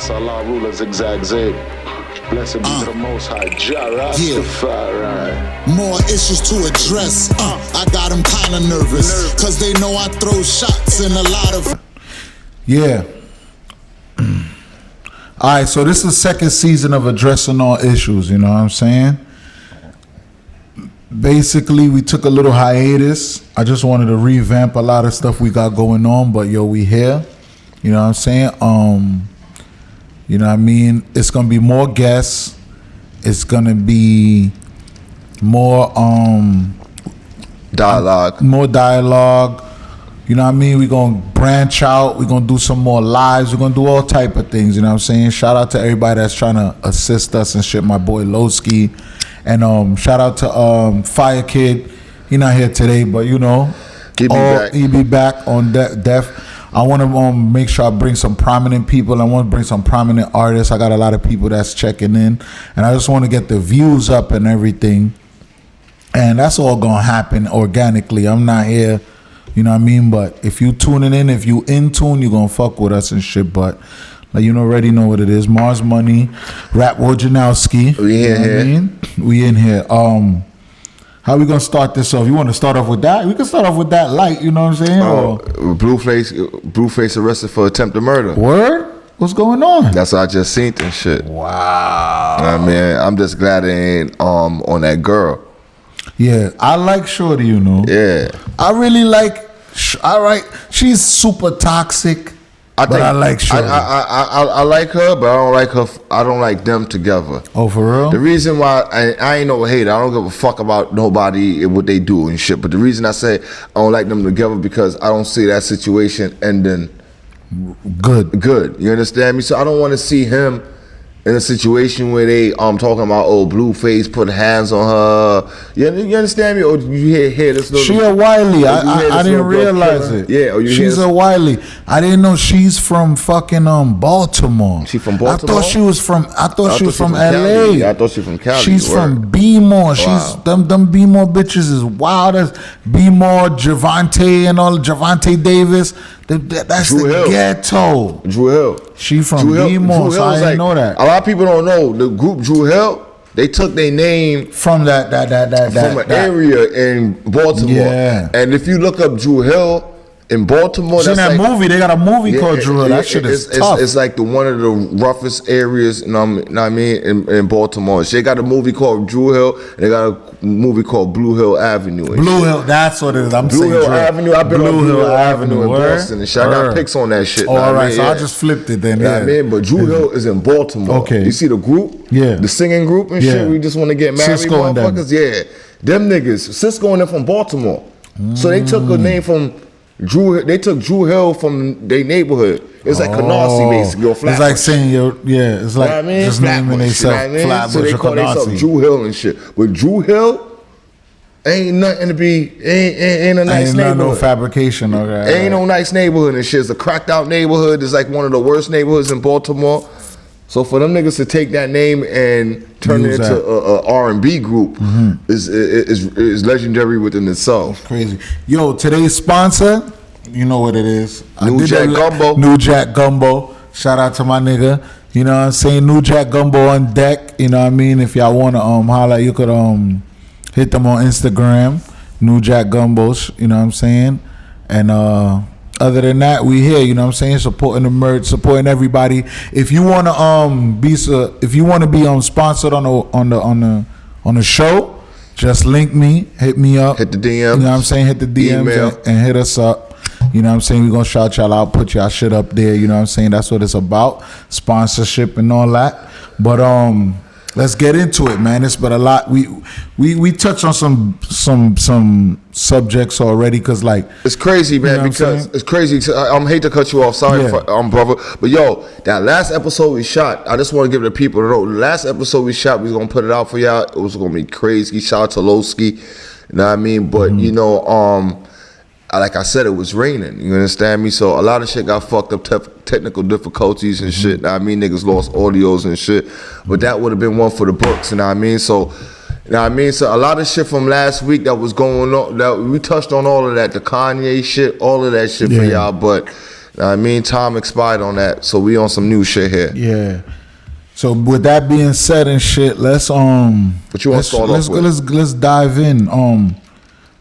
Master Allah, ruler, zigzag, zig. Blessed be to the Most High, Jah Rastafari. More issues to address. I got them kind of nervous, cause they know I throw shots in a lot of. Yeah. All right, so this is the second season of addressing all issues. You know what I'm saying? Basically, we took a little hiatus. I just wanted to revamp a lot of stuff we got going on, but yo, we here. You know what I'm saying? You know what I mean? It's gonna be more guests. It's gonna be more dialogue. More dialogue. You know what I mean? We're gonna branch out. We're gonna do some more lives. We're gonna do all type of things. You know what I'm saying? Shout out to everybody that's trying to assist us and shit. My boy Lowski. And shout out to Fire Kid. He not here today, but you know, he be back on Def. I want to make sure I bring some prominent people. I want to bring some prominent artists. I got a lot of people that's checking in, and I just want to get the views up and everything. And that's all gonna happen organically. I'm not here, you know what I mean. But if you tuning in, if you in tune, you gonna fuck with us and shit. But like you already know what it is. Marz Money, Rap Wojnarowski. We in here. I mean? We in here. How we gonna start this off? You want to start off with that? We can start off with that light. You know what I'm saying? Blueface arrested for attempted murder. Word? What's going on? That's what I just seen and shit. Wow. I mean, I'm just glad it ain't on that girl. Yeah, I like Shorty. You know. Yeah. I really like. All right, she's super toxic. But I like Shorty. I like her, but I don't like her. I don't like them together. Oh, for real? The reason why I ain't no hater. I don't give a fuck about nobody and what they do and shit. But the reason I say I don't like them together because I don't see that situation ending good. You understand me? So I don't want to see him in a situation where they talking about Blueface put hands on her. You understand me? Or you hear this little? She a Wiley. I didn't realize it. Yeah. Or she's a Wiley. I didn't know she's from fucking Baltimore. She from Baltimore? I thought she was from LA. Cali. I thought she from Cali. She's from B-more. Wow. She's them B-more bitches is wild as B-more, Javante and all Javante Davis. That's Drew the Hill. Ghetto. Drew Hill. She from B-more, so I didn't know that. A lot of people don't know the group Drew Hill. They took their name from that from an area in Baltimore. Yeah. And if you look up Drew Hill in Baltimore, that's that movie. They got a movie called Drew Hill. That shit is tough. It's like one of the roughest areas, you know what I mean, in Baltimore. They got a movie called Drew Hill. And they got a movie called Blue Hill Avenue. Blue Hill, that's what it is. Blue Hill Avenue. I've been on Blue Hill Avenue in Boston and shit. I got pics on that shit. Oh, all right, so I just flipped it then. Yeah, I mean, but Drew Hill is in Baltimore. Okay, you see the group? Yeah, the singing group and shit. We just want to get married, Cisco motherfuckers. Yeah, them niggas. Cisco and them from Baltimore. So they took a name from Drew. They took Drew Hill from their neighborhood. It's like Canarsie, basically. Or Flatbush. It's like saying it's like I mean? just naming themselves Flatbush. So they call themselves Drew Hill and shit. But Drew Hill ain't nothing to be. Ain't a nice neighborhood. No fabrication. Okay. Ain't no nice neighborhood and shit. It's a cracked out neighborhood. It's like one of the worst neighborhoods in Baltimore. So for them niggas to take that name and turn it into a R&B group is legendary within itself. That's crazy. Yo, today's sponsor, you know what it is. New Jack Gumbo. New Jack Gumbo. Shout out to my nigga. You know what I'm saying? New Jack Gumbo on deck. You know what I mean? If y'all want to holla, you could hit them on Instagram. New Jack Gumbos. You know what I'm saying? And other than that, we here, you know what I'm saying, supporting the merch, supporting everybody. If you wanna be sponsored on the show, just link me, hit me up, hit the DMs. You know what I'm saying, hit the DMs and hit us up. You know what I'm saying, we're gonna shout y'all out, put y'all shit up there. You know what I'm saying, that's what it's about, sponsorship and all that. But let's get into it, man. It's been a lot. We touched on some subjects already, cause like it's crazy, man. You know because it's crazy. I'm hate to cut you off. Sorry, brother. But yo, that last episode we shot. I just want to give the people to know. The last episode we shot, we was gonna put it out for y'all. It was gonna be crazy. Shout out to Lowski. You know what I mean? But you know, like I said, it was raining. You understand me? So a lot of shit got fucked up, technical difficulties and shit. I mean, niggas lost audios and shit. But that would have been one for the books. You know what I mean? So, you know what I mean? So a lot of shit from last week that was going on, that we touched on all of that, the Kanye shit, all of that shit for y'all. But I mean, time expired on that, so we on some new shit here. Yeah. So with that being said and shit, let's What you want to start off with? Let's dive in.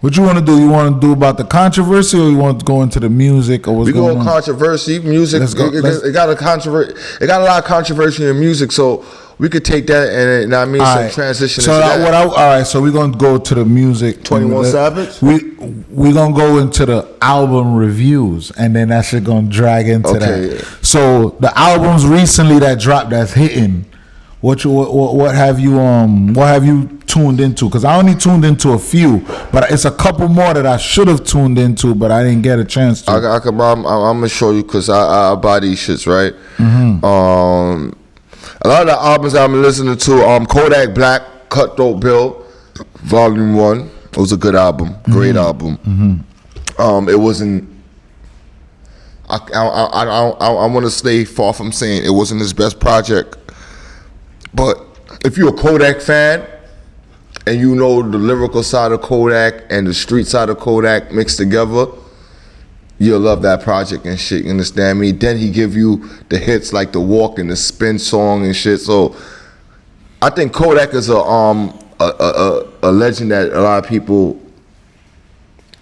What you want to do? You want to do about the controversy, or you want to go into the music, or what's we going go on? Controversy, music. It got a controversy. It got a lot of controversy in music, so we could take that and I mean some transition. So into that. all right. So we're gonna go to the music. 21 Savage. We gonna go into the album reviews, and then that shit gonna drag into that. So the albums recently that dropped that's hitting. What have you tuned into? Because I only tuned into a few, but it's a couple more that I should have tuned into, but I didn't get a chance to. I'm gonna show you because I buy these shits, right? Mm-hmm. A lot of the albums I'm listening to, Kodak Black, Cutthroat Bill, Volume 1. It was a good album, great album. Mm-hmm. It wasn't. I want to stay far from saying it wasn't his best project. But if you're a Kodak fan and you know the lyrical side of Kodak and the street side of Kodak mixed together, you'll love that project and shit. You understand me? Then he give you the hits like the Walk and the Spin song and shit. So I think Kodak is a legend that a lot of people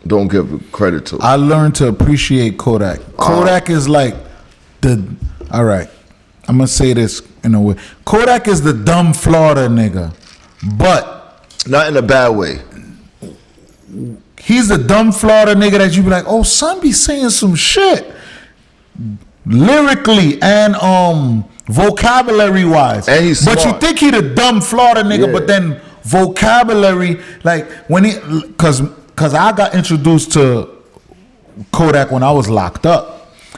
don't give credit to. I learned to appreciate Kodak. Kodak is like all right, I'm gonna say this in a way. Kodak is the dumb Florida nigga, but not in a bad way. He's the dumb Florida nigga that you be like, oh, son be saying some shit lyrically and vocabulary wise. And he's smart. But you think he the dumb Florida nigga, but then vocabulary, like when he, cause I got introduced to Kodak when I was locked up.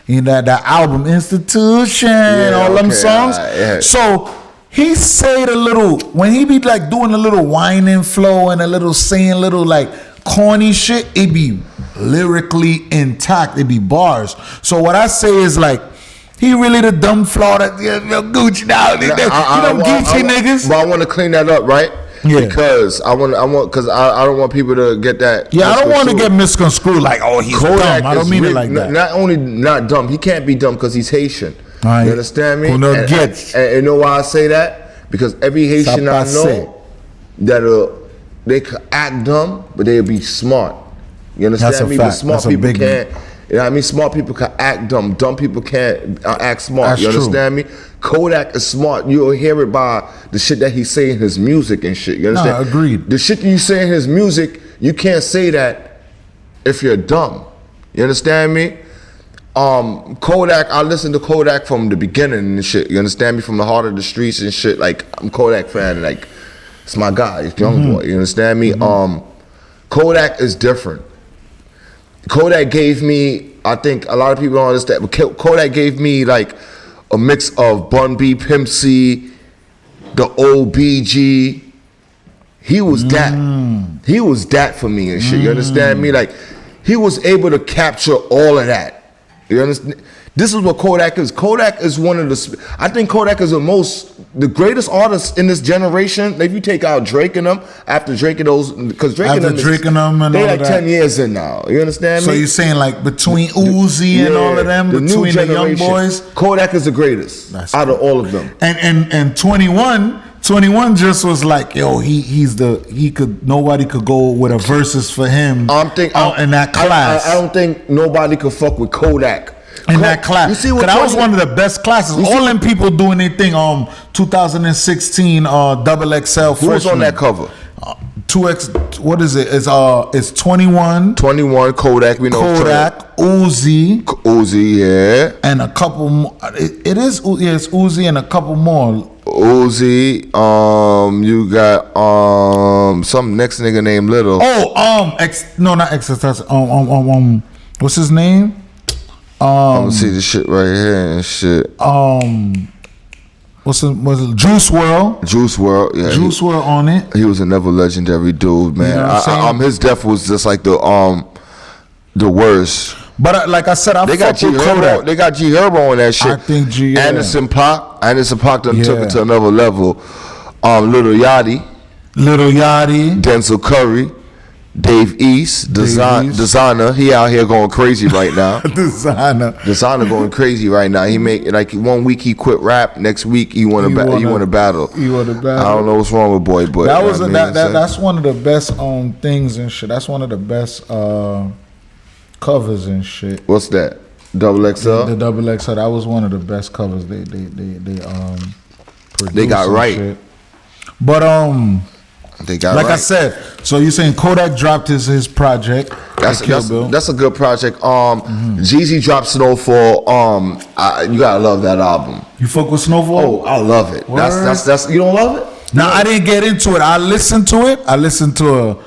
You know, that album Institution, all them songs. So he said a little, when he be like doing a little whining flow and a little saying little like corny shit, it be lyrically intact. It be bars. So what I say is like, he really the dumb Florida, Gucci now. Gucci niggas. But I want to clean that up, right? Yeah. Because I don't want people to get that. Yeah, I don't want to get misconstrued like, oh, he's Kodak dumb. I don't mean it like that. Not only not dumb, he can't be dumb because he's Haitian. Right. You understand me? And you know why I say that? Because every Haitian I know that they could act dumb, but they'll be smart. You understand me? But smart people can't. You know what I mean? Smart people can act dumb. Dumb people can't act smart. That's you understand me? Kodak is smart. You'll hear it by the shit that he say in his music and shit. You understand? No, agreed. The shit that you say in his music, you can't say that if you're dumb. You understand me? Kodak, I listen to Kodak from the beginning and shit. You understand me? From the heart of the streets and shit. Like, I'm Kodak fan. Like, it's my guy. It's young boy. You understand me? Kodak is different. Kodak gave me, I think a lot of people don't understand, but Kodak gave me like a mix of Bun B, Pimp C, the old BG. He was that. He was that for me and shit. You understand me? Like, he was able to capture all of that. You understand? This is what Kodak is. Kodak is one of the, I think Kodak is the greatest artist in this generation. Like, if you take out Drake and them, after Drake and those, because Drake and them, they like 10 years in now. You understand me? So you're saying like between Uzi and all of them, between the young boys? Kodak is the greatest out of all of them. And 21 just was like, yo, nobody could go with a versus for him in that class. I don't think nobody could fuck with Kodak. In that class. You see what that was one of the best classes. All them people doing their thing. 2016 double XL. Who was on that cover? 2X. What is it? It's 21. 21 Kodak. We know Kodak. Uzi. Uzi, yeah. And a couple more. It's Uzi and a couple more. Uzi. You got some next nigga named Little. Not X. What's his name? I'm gonna see this shit right here and shit. What's it? Juice WRLD. Juice WRLD, yeah. Juice WRLD on it. He was another legendary dude, man. You know his death was just like the worst. But like I said, they got G Herbo. They got G Herbo on that shit. I think G. Anderson .Paak done took it to another level. Lil Yachty. Denzel Curry. Dave East, designer. He out here going crazy right now. Designer going crazy right now. He make like 1 week he quit rap, next week he want to battle. He want to battle. I don't know what's wrong with boy, but that was that's one of the best things and shit. That's one of the best covers and shit. What's that? Double XL. The double XL. That was one of the best covers they produced. They got right. Shit. But they got like right. I said, so you saying Kodak dropped his project? That's a good project. Jeezy dropped Snowfall. You gotta love that album. You fuck with Snowfall? Oh, I love it. That's you don't love it? No, I didn't get into it. I listened to it. I listened to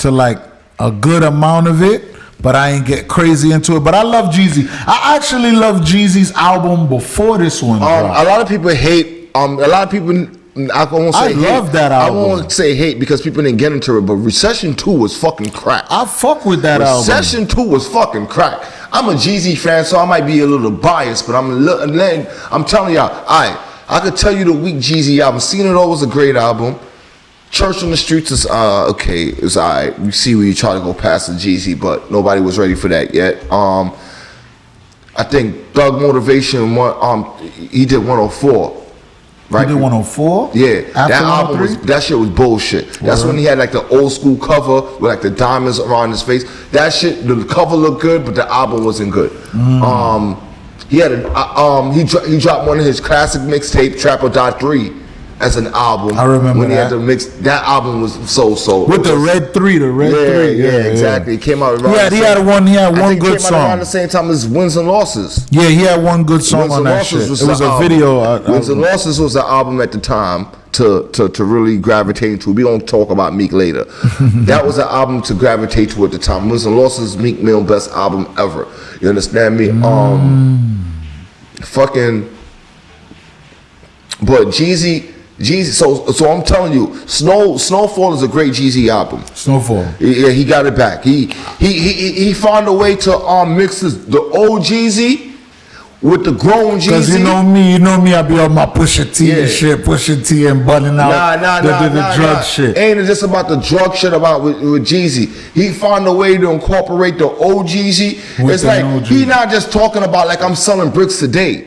like a good amount of it, but I ain't get crazy into it. But I love Jeezy. I actually love Jeezy's album before this one. A lot of people hate. A lot of people. I won't say I love hate. that album. I won't say hate because people didn't get into it, but Recession 2 was fucking crack. I fuck with that album. Recession 2 was fucking crack. I'm a Jeezy fan, so I might be a little biased, but I'm telling y'all, I could tell you the weak Jeezy album. Seen It All was a great album. Church on the Streets is okay. It's alright. You see where you try to go past the Jeezy, but nobody was ready for that yet. I think Thug Motivation he did 104. Right. He did 104? Yeah. That album that shit was bullshit. That's when he had like the old school cover with like the diamonds around his face. That shit, the cover looked good, but the album wasn't good. He had he dropped one of his classic mixtape, Trap or Die 3, as an album. I remember when he had the mix. That album was so with the red 3, Yeah, exactly. It came out around. He had one good song. Came out around the same time as Wins and Losses. Yeah, he had one good song on that shit. It was a video. Wins and Losses was the album at the time to really gravitate to. We gonna talk about Meek later. That was the album to gravitate to at the time. Wins and Losses, Meek Mill best album ever. You understand me? But Jeezy, so I'm telling you, Snowfall is a great Jeezy album. Snowfall. Yeah, he got it back. He found a way to mix the old Jeezy with the grown Jeezy. Because you know me, I be on my Pusha T and shit, Pusha T and butting out the drug shit. Ain't it just about the drug shit with Jeezy? He found a way to incorporate the old Jeezy. It's like he not just talking about like I'm selling bricks today.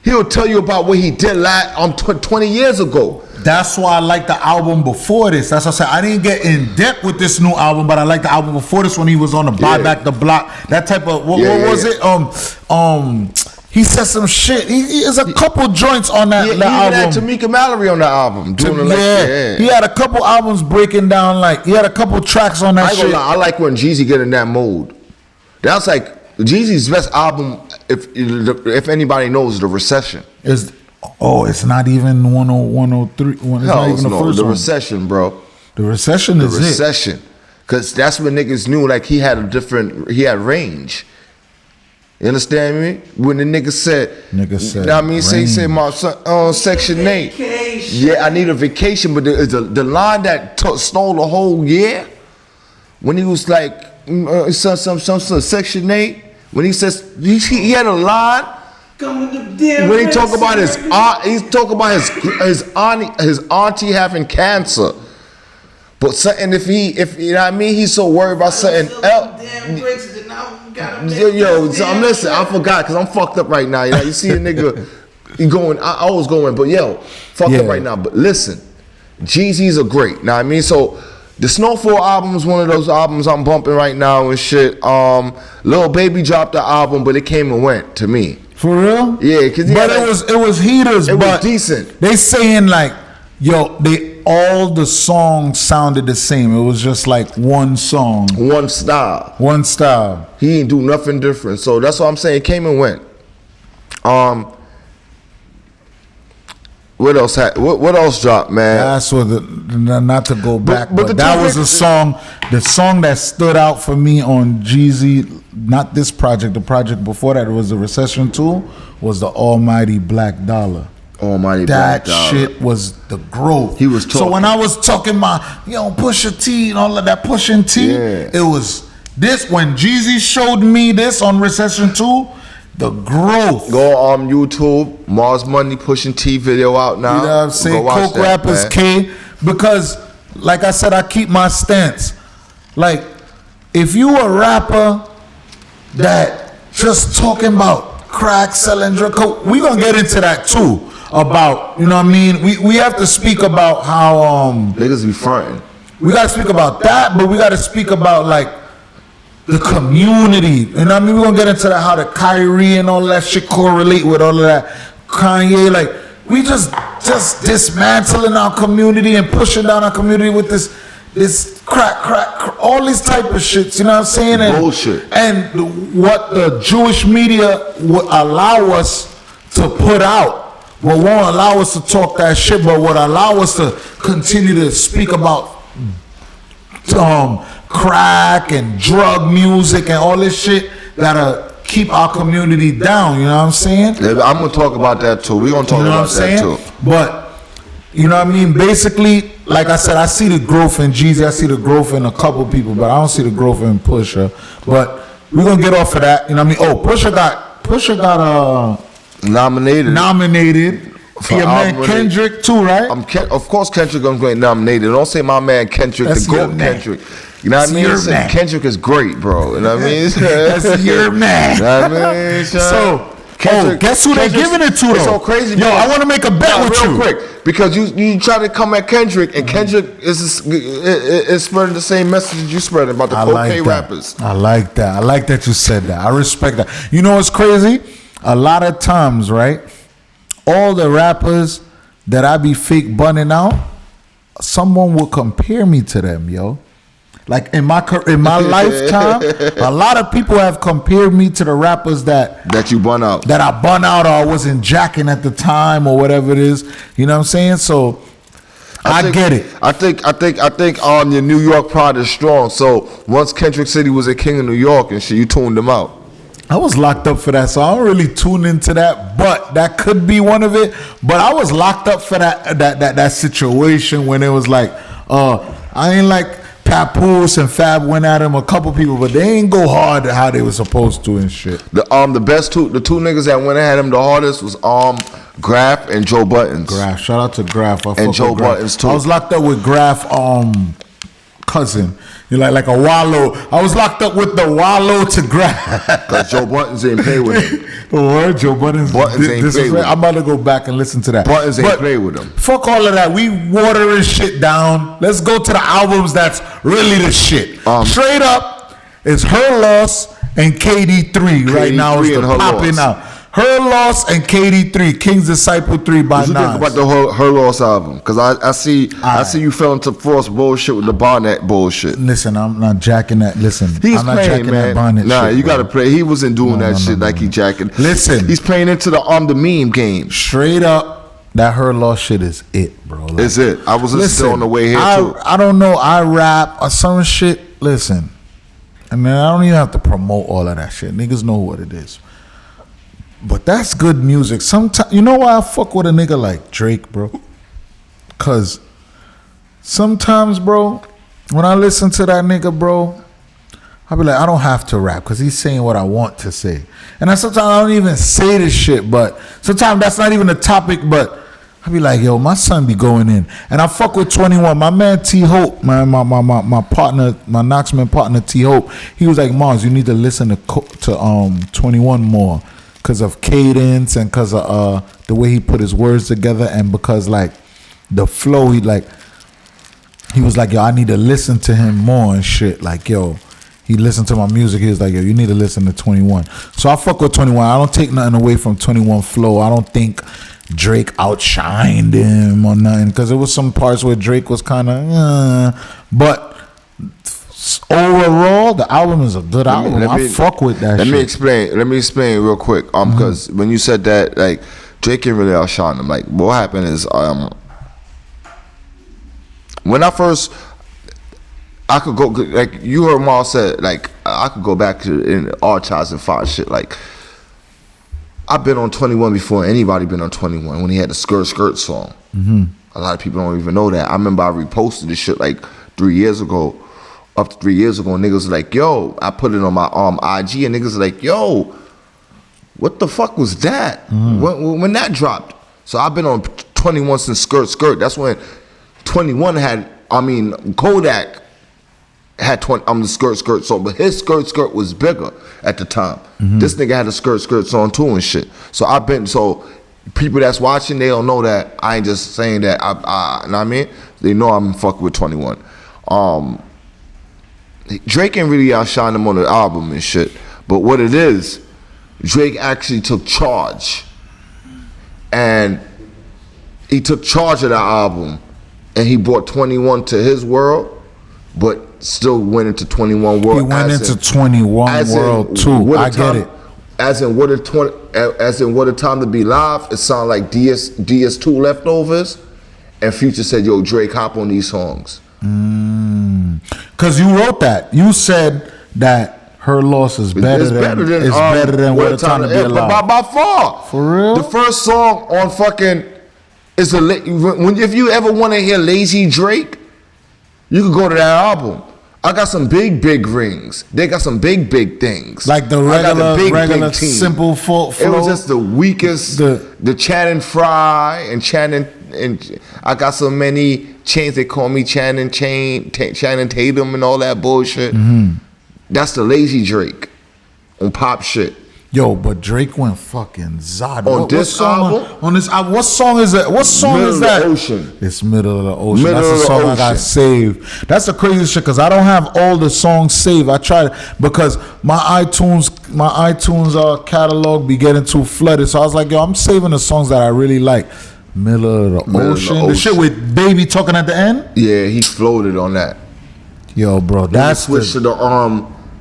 He'll tell you about what he did 20 years ago. That's why I like the album before this. That's what I said. I didn't get in depth with this new album, but I like the album before this when he was on the Buy Back the Block. That type of what was it? He said some shit. He is a couple joints on that album. Had Tamika Mallory on the album. He had a couple albums breaking down. Like he had a couple tracks on that shit. I like when Jeezy get in that mode. That's like Jeezy's best album, if anybody knows, The Recession. It's not even 103. It's not even the first The one. Recession, bro. The Recession is it. The Recession. Because that's when niggas knew, like, he had range. You understand me? When the nigga said, you know what I mean? Say my son, Section 8. Yeah, I need a vacation, but the line that stole the whole year, when he was like, some Section 8, when he says he had a line when he talk about his aunt, he's talking about his auntie having cancer, but something if you know what I mean, he's so worried about something else. So I'm listening. I forgot because I'm fucked up right now. You see a nigga, he going. I was going, but fucked up right now. But listen, Jeezy's are great. Now I mean, so. The Snowfall album is one of those albums I'm bumping right now and shit. Lil Baby dropped the album, but it came and went to me. For real? Yeah, cause it was heaters. It was decent. They saying like, all the songs sounded the same. It was just like one song, one style. He ain't do nothing different. So that's what I'm saying. It came and went. What else? What else dropped, man? That's what not to go back, but that was a song. The song that stood out for me on Jeezy, not this project, the project before that, it was the Recession 2, was the Almighty Black Dollar. That shit was the growth. He was talking. So when I was talking my Pusha T and all of that pushing T, it was this when Jeezy showed me this on Recession 2. The growth. Go on YouTube, Marz Money pushing T video out now. You know what I'm saying? Coke Rappers K. Because, like I said, I keep my stance. Like, if you a rapper that just talking about crack, selling drug, we gonna get into that too. About, you know what I mean? We have to speak about how niggas be fronting. We gotta speak about that, but we gotta speak about like the community. You know what I mean? We're gonna get into that, how the Kyrie and all that shit correlate with all of that. Kanye, like, we just dismantling our community and pushing down our community with this crack, all these type of shits, you know what I'm saying? And, bullshit. And what the Jewish media would allow us to put out, what won't allow us to talk that shit, but would allow us to continue to speak about crack and drug music and all this shit that'll keep our community down, you know what I'm saying? Yeah, I'm gonna talk about that too. We're gonna talk about that too. But you know what I mean? Basically, like I said, I see the growth in Jeezy. I see the growth in a couple people, but I don't see the growth in Pusha. But we're gonna get off of that. You know what I mean? Oh, Pusha got nominated. For your man Kendrick too, right? Of course Kendrick gonna get nominated. Don't say my man Kendrick, the GOAT Kendrick. You know what I mean? Kendrick is great, bro. You know what I mean? That's your man. You know what I mean? So guess who they're giving it to though? It's so crazy. Yo, I want to make a bet with you. Real quick, because you try to come at Kendrick, and Kendrick is spreading the same message you spread about the cocaine rappers. I like that. I like that you said that. I respect that. You know what's crazy? A lot of times, right? All the rappers that I be fake bunning out, someone will compare me to them, yo. Like in my lifetime, a lot of people have compared me to the rappers that you bun out, that I bun out, or I wasn't jacking at the time, or whatever it is. You know what I'm saying? So I get it. I think your New York pride is strong. So once Kendrick City was a king of New York and shit, you tuned them out. I was locked up for that, so I don't really tune into that, but that could be one of it. But I was locked up for that situation when it was like, I ain't like Papoose and Fab went at him, a couple people, but they ain't go hard how they were supposed to and shit. The two niggas that went at him the hardest was Graf and Joe Buttons. Graf, shout out to Graf. And Joe Buttons too. I was locked up with Graf cousin. You're like a wallow. I was locked up with the wallow to Graf. Because Joe Buttons ain't play with him. What? Joe Buttons ain't play with him. I'm about to go back and listen to that. Buttons ain't play with him. Fuck all of that. We watering shit down. Let's go to the albums that's really the shit. Straight up, it's Her Loss and KD3 right now. Is the popping out. Her Loss and KD3, King's Disciple 3 by Nas. What you think about the Her Loss album? Because I see you fell into false bullshit with the Barnett bullshit. Listen, I'm not jacking that. Listen, I'm not jacking that Barnett shit. You got to play. He wasn't doing that shit like he jacking. Listen. He's playing into the meme game. Straight up, that Her Loss shit is it, bro. Like, it's it. I was still on the way here too. I don't know. I rap or some shit. Listen, I mean, I don't even have to promote all of that shit. Niggas know what it is. But that's good music. Sometimes, you know why I fuck with a nigga like Drake, bro? Cause sometimes, bro, when I listen to that nigga, bro, I be like, I don't have to rap because he's saying what I want to say. And sometimes I don't even say this shit, but sometimes that's not even a topic, but I be like, yo, my son be going in. And I fuck with 21. My man T-Hope, man, my partner, my Knoxman partner T-Hope, he was like, Marz, you need to listen to 21 more. Because of cadence and because of the way he put his words together, and because like the flow, he was like, yo, I need to listen to him more and shit. Like, yo, he listened to my music. He was like, yo, you need to listen to 21. So I fuck with 21. I don't take nothing away from 21 flow. I don't think Drake outshined him or nothing, because there was some parts where Drake was kind of, but overall, the album is a good album. I fuck with that shit. Let me explain real quick. Because when you said that, like, Drake can really outshine him. Like, what happened is, when I first, I could go, like, you heard Marz said, like, I could go back to in the archives and find shit. Like, I've been on 21 before anybody been on 21 when he had the Skirt song. Mm-hmm. A lot of people don't even know that. I remember I reposted this shit like 3 years ago. Up to 3 years ago, and niggas was like, yo, I put it on my IG, and niggas was like, yo, what the fuck was that? When that dropped? So I've been on 21 since Skirt. That's when 21 had, Kodak had 20. I'm the skirt song, but his skirt was bigger at the time. This nigga had a skirt song too and shit. So people that's watching, they don't know that I ain't just saying that. You know what I mean? They know I'm fucking with 21. Drake ain't really outshine him on the album and shit. But what it is, Drake actually took charge. And he took charge of that album. And he brought 21 to his world, but still went into 21 world. He went into 21 world too. I get it. As in what a time to be live. It sounded like DS2 leftovers, and Future said, "Yo, Drake, hop on these songs." Because you wrote that. You said that Her Loss is better than What a Time to Be Alive. By far. For real? The first song on fucking is if you ever want to hear lazy Drake, you could go to that album. I got some big rings. They got some big things. Like the regular simple flow. It was just the weakest. The Channing Frye and Channing, and I got so many chains. They call me Channing Tatum and all that bullshit. That's the lazy Drake on pop shit. Yo, but Drake went fucking Zod. On this album? On this album, what song is that? What song is that? Middle of the Ocean. It's Middle of the Ocean. That's the song I got saved. That's the crazy shit because I don't have all the songs saved. I tried because my iTunes catalog be getting too flooded. So I was like, yo, I'm saving the songs that I really like. Middle of the Ocean. The shit with Baby talking at the end? Yeah, he floated on that. Yo, bro, that's switched to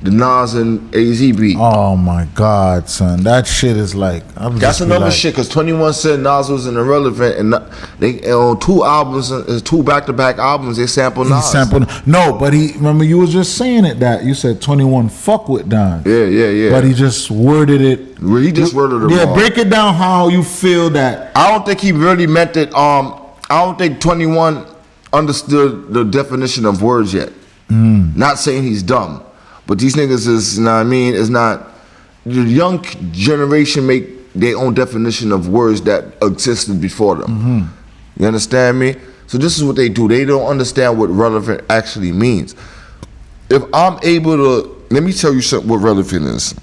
the Nas and AZ beat. Oh my God, son, that shit is like. That's another shit because 21 said Nas wasn't irrelevant, and they on two back-to-back albums they sampled Nas. No, but remember you was just saying it that you said 21 fuck with Don. Yeah. But he just worded it. He just worded it. Yeah, wrong. break it down how you feel that. I don't think he really meant it. I don't think 21 understood the definition of words yet. Not saying he's dumb. But these niggas is, you know what I mean, is not, the young generation make their own definition of words that existed before them. You understand me? So this is what they do. They don't understand what relevant actually means. If I'm able to, let me tell you something what relevant is.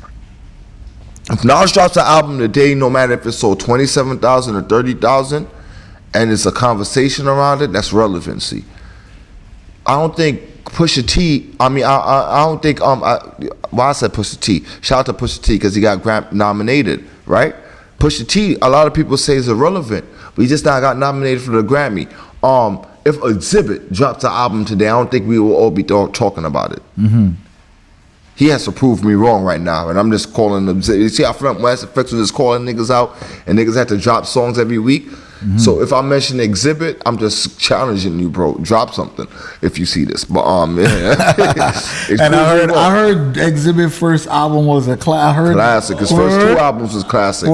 If Nas drops an album today, no matter if it's sold 27,000 or 30,000, and it's a conversation around it, that's relevancy. I don't think Pusha T, I don't think, I said Pusha T. Shout out to Pusha T because he got Grammy nominated, right? Pusha T, a lot of people say is irrelevant, but he just now got nominated for the Grammy. If Exhibit drops an album today, I don't think we will all be talking about it. He has to prove me wrong right now, and I'm just calling them. You see how West Effects was just calling niggas out, and niggas had to drop songs every week? So if I mention Exhibit, I'm just challenging you, bro. Drop something if you see this. But and I heard Exhibit first album was a classic. His first two albums was classic.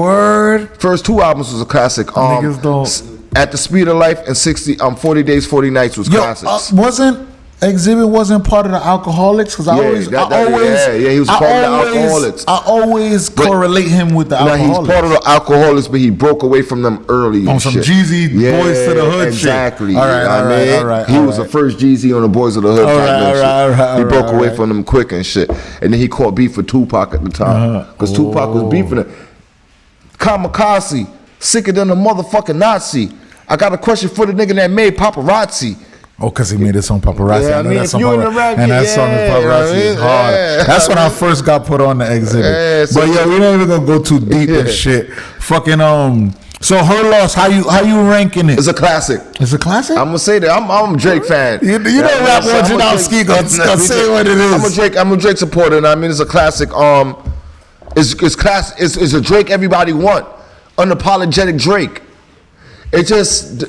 First two albums was a classic. Niggas don't. At the Speed of Life and 40 Days, 40 Nights was classics. Exhibit wasn't part of the Alcoholics because I always he was part of the Alcoholics. I always correlate him with the Alcoholics. He's part of the Alcoholics, but he broke away from them early. On some Jeezy Boys to the Hood exactly. shit. All right. He was the first Jeezy on the Boys of the Hood. He broke away from them quick and shit. And then he caught beef with Tupac at the time because Tupac was beefing him. Kamikaze, sicker than a motherfucking Nazi. I got a question for the nigga that made Paparazzi. Oh, because he made his own Paparazzi. Yeah, I mean, if you in the rap, and that song is Paparazzi is hard. That's when I first got put on the Exhibit. But yeah, we're not even gonna go too deep and shit. Fucking So Her Loss, how you ranking it? It's a classic. It's a classic. I'm gonna say that. I'm a Drake fan. You know rap Wojnarowski gonna say what it is. I'm a Drake supporter, and I mean it's a classic. It's a Drake everybody want. Unapologetic Drake. It just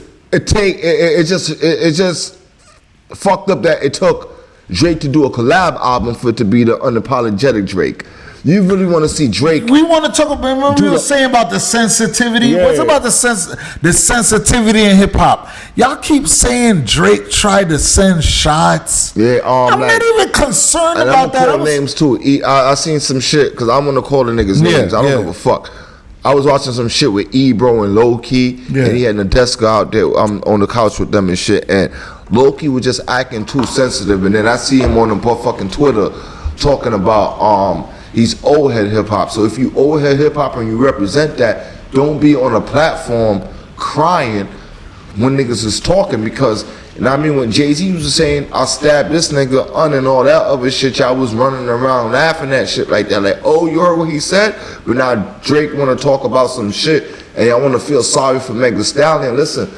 fucked up that it took Drake to do a collab album for it to be the unapologetic Drake. You really want to see Drake? We want to talk about. Remember we were saying about the sensitivity. Yeah. What's about the sensitivity in hip hop? Y'all keep saying Drake tried to send shots. Yeah, I'm not even concerned about that. I'm names too. I seen some shit because I'm gonna call the niggas names. I don't give a fuck. I was watching some shit with Ebro and Low Key, and he had Nadeska out there on the couch with them and shit, and Low Key was just acting too sensitive, and then I see him on the fucking Twitter talking about he's old head hip hop. So if you old head hip hop and you represent that, don't be on a platform crying when niggas is talking, because, you know what I mean, when Jay-Z was saying, I'll stab this nigga and all that other shit, y'all was running around laughing at shit like that. Like, oh, you heard what he said? But now Drake want to talk about some shit and y'all want to feel sorry for Meg Thee Stallion. Listen,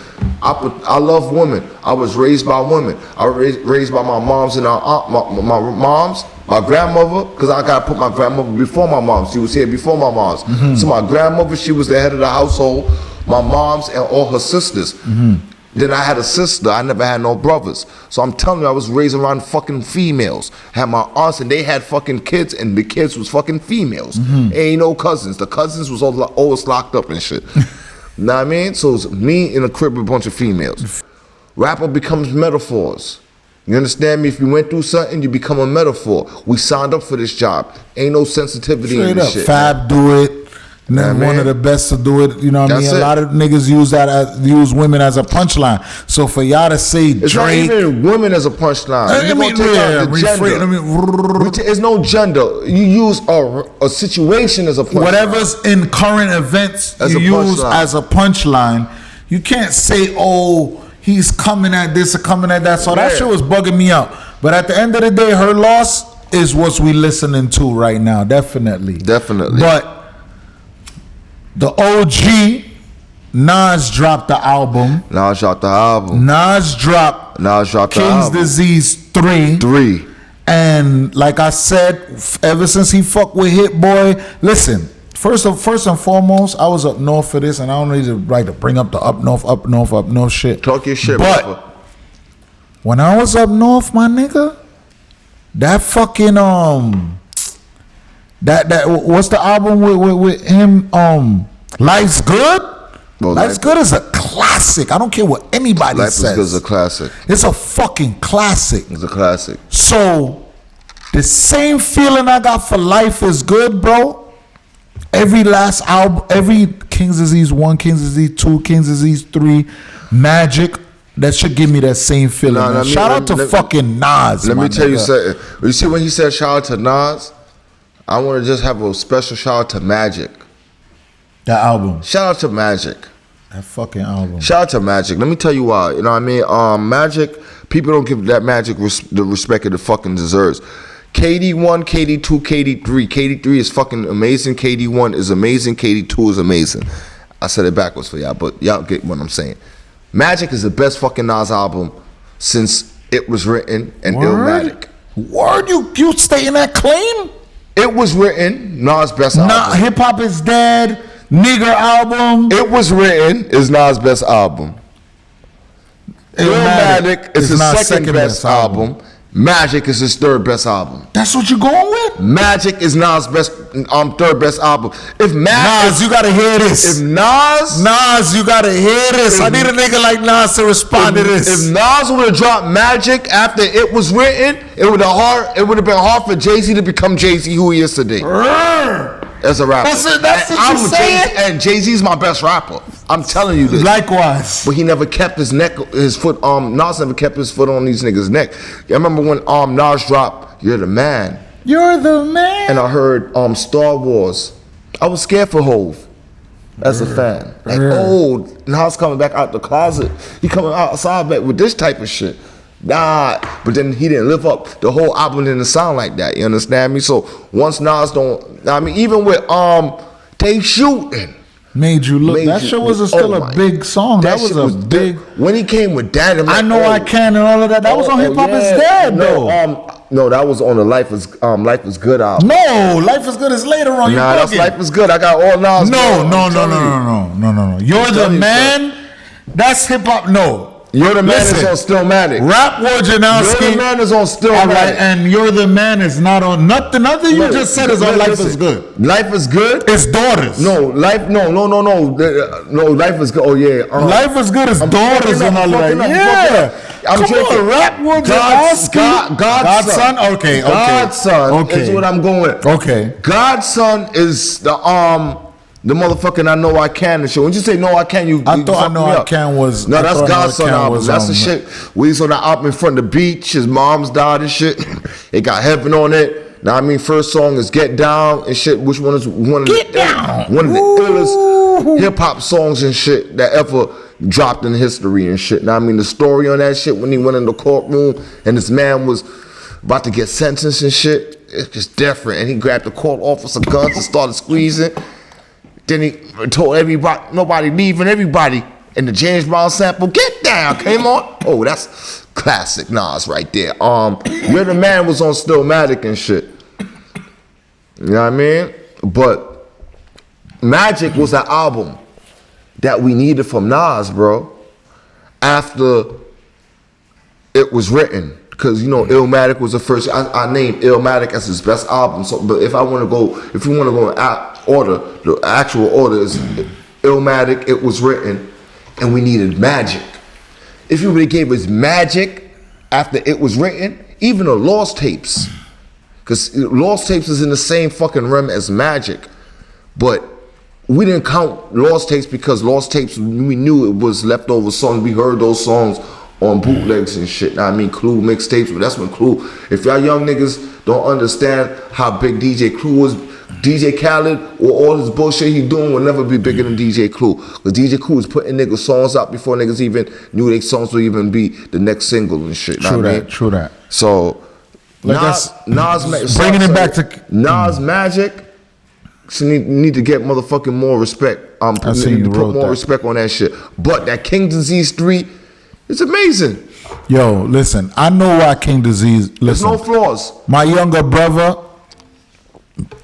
I love women. I was raised by women. I was raised by my moms and my moms, my grandmother, because I got to put my grandmother before my mom. She was here before my mom's. Mm-hmm. So my grandmother, she was the head of the household. My mom's and all her sisters. Mm-hmm. Then I had a sister. I never had no brothers. So I'm telling you, I was raised around fucking females. Had my aunts and they had fucking kids, and the kids was fucking females. Mm-hmm. Ain't no cousins. The cousins was always locked up and shit. Know what I mean? So it's me in a crib with a bunch of females. Rapper becomes metaphors. You understand me? If you went through something, you become a metaphor. We signed up for this job. Ain't no sensitivity in this shit. Fab do it. And then one of the best to do it, you know what I mean? A lot of niggas use women as a punchline. So for y'all to say it's Drake, not even women as a punchline. There's no gender. You use a situation as a punchline. Whatever's in current events, you use as a punchline. You can't say, oh, he's coming at this or coming at that. So that shit was bugging me out. But at the end of the day, her loss is what we listening to right now. Definitely. But the OG, Nas dropped the album. Nas dropped King's Disease 3. And like I said, ever since he fucked with Hit Boy, listen, first and foremost, I was up north for this, and I don't need to bring up the up north shit. Talk your shit, but brother. When I was up north, my nigga, that fucking that what's the album with him? Life's Good. Well, Life's Good is a classic. I don't care what anybody says. Life is Good is a classic. It's a fucking classic. It's a classic. So the same feeling I got for Life is Good, bro. Every last album, every King's Disease 1, King's Disease 2, King's Disease 3, Magic. That should give me that same feeling. Shout out to fucking Nas. Let me tell you something. You see when he said shout out to Nas, I want to just have a special shout out to Magic. That album. Shout out to Magic. That fucking album. Shout out to Magic. Let me tell you why. You know what I mean? Magic, people don't give that Magic the respect it fucking deserves. KD1, KD2, KD3. KD3 is fucking amazing. KD1 is amazing. KD2 is amazing. I said it backwards for y'all, but y'all get what I'm saying. Magic is the best fucking Nas album since It Was Written and Illmatic. Word? You stating that claim? It Was Written, Nas' best album. Hip Hop Is Dead, Nigger album. It Was Written is Nas' best album. Illmatic is his second best album. Magic is his third best album. That's what you're going with? Magic is Nas' best third best album. If Nas, you gotta hear this. If Nas, you gotta hear this. I need a nigga like Nas to respond to this. If Nas would have dropped Magic after It Was Written, it would have been hard for Jay-Z to become Jay-Z who he is today. As a rapper. That's what you're saying? And Jay-Z's my best rapper. I'm telling you this. Likewise. But he never kept his foot, Nas never kept his foot on these niggas' neck. I remember when Nas dropped You're the Man. You're the Man. And I heard Star Wars. I was scared for Hov as a fan. Like, Nas coming back out the closet. He coming outside back with this type of shit. Nah, but then he didn't live up. The whole album didn't sound like that. You understand me? So once Nas even with They Shooting made you look. That shit was still a big song. That was a big. When he came with that, I Know I Can and all of that. That was on Hip Hop Is Dead though. No, that was on the Life Is Good album. No, Life Is Good is later on. Nah, that's Life Is Good. I got all Nas. No. You're the Man. That's hip hop. No. You're the Man is on Stillmatic. Rap Wojnarowski. You're the Man is on Stillmatic. All right, and You're the Man is not on nothing. Nothing you just said is on Life Is Good. Life Is Good? It's Daughters. No, Life Is Good. Oh yeah. Life Is Good is Daughters and all that. Yeah. I'm drinking. Rap Wojnarowski. Godson. Okay. Godson is what I'm going with. Okay. Godson is the The motherfucking I Know I Can and shit. When you say No I Can, I thought I Know I Can was... No, that's Godson album. That's the shit. We was on the album in front of the beach. His mom's died and shit. It got Heaven on it. Now I mean, first song is Get Down and shit, which one is one of the illest hip hop songs and shit that ever dropped in history and shit. Now I mean, the story on that shit when he went in the courtroom and this man was about to get sentenced and shit, it's just different. And he grabbed the court officer guns and started squeezing. Then he told everybody, nobody leaving, everybody. And the James Brown sample, Get Down, came on. Oh, that's classic Nas right there. Where the Man was on Stillmatic and shit. You know what I mean? But Magic was that album that we needed from Nas, bro, after it was written. Because, you know, Illmatic was the first. I named Illmatic as his best album. So, but if we want to go in order, the actual order is Illmatic, It Was Written, and we needed Magic. If you really gave us Magic after It Was Written, even the Lost Tapes, because Lost Tapes is in the same fucking realm as Magic, but we didn't count Lost Tapes because Lost Tapes, we knew it was leftover songs. We heard those songs on bootlegs and shit. Now, I mean, Clue mixtapes, but that's when Clue, if y'all young niggas don't understand how big DJ Clue was, DJ Khaled or all this bullshit he doing will never be bigger than DJ Clue. Because DJ Clue was putting niggas songs out before niggas even knew their songs would even be the next single and shit. True that. So, like Nas bringing it back to Nas Magic, so need to get motherfucking more respect. Need to put more respect on that shit. But that King Disease 3, it's amazing. Yo, listen, I know why King Disease. Listen, there's no flaws. My younger brother,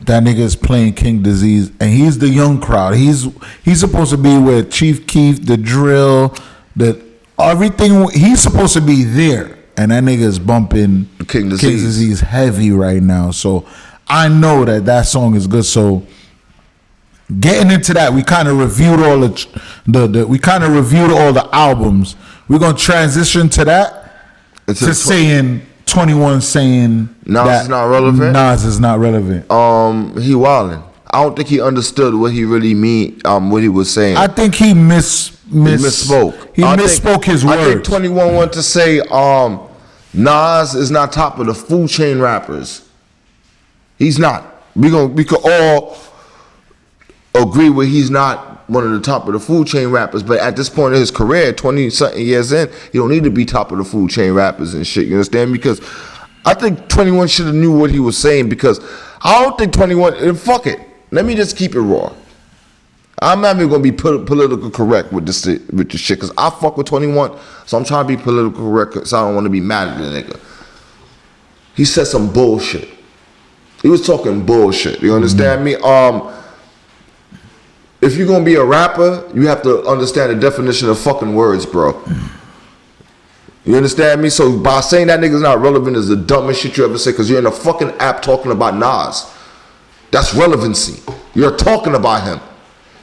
that nigga is playing King Disease, and he's the young crowd. He's supposed to be with Chief Keef, the drill, the everything. He's supposed to be there, and that nigga is bumping King Disease heavy right now. So I know that song is good. So getting into that, we kind of reviewed all the albums. We're gonna transition to that. Saying 21 saying Nas is not relevant. Nas is not relevant. He wildin'. I don't think he understood what he really mean. What he was saying. I think he misspoke. He misspoke his words. I think 21 wanted to say Nas is not top of the food chain rappers. He's not. We could all agree with he's not one of the top of the food chain rappers, but at this point in his career, 20-something years in, he don't need to be top of the food chain rappers and shit, you understand? Because I think 21 should have knew what he was saying, because I don't think 21, fuck it, let me just keep it raw. I'm not even going to be political correct with this shit, because I fuck with 21, so I'm trying to be political correct, because I don't want to be mad at the nigga. He said some bullshit. He was talking bullshit, you understand me? If you're gonna be a rapper, you have to understand the definition of fucking words, bro. You understand me? So by saying that nigga's not relevant is the dumbest shit you ever say, because you're in a fucking app talking about Nas. That's relevancy. You're talking about him.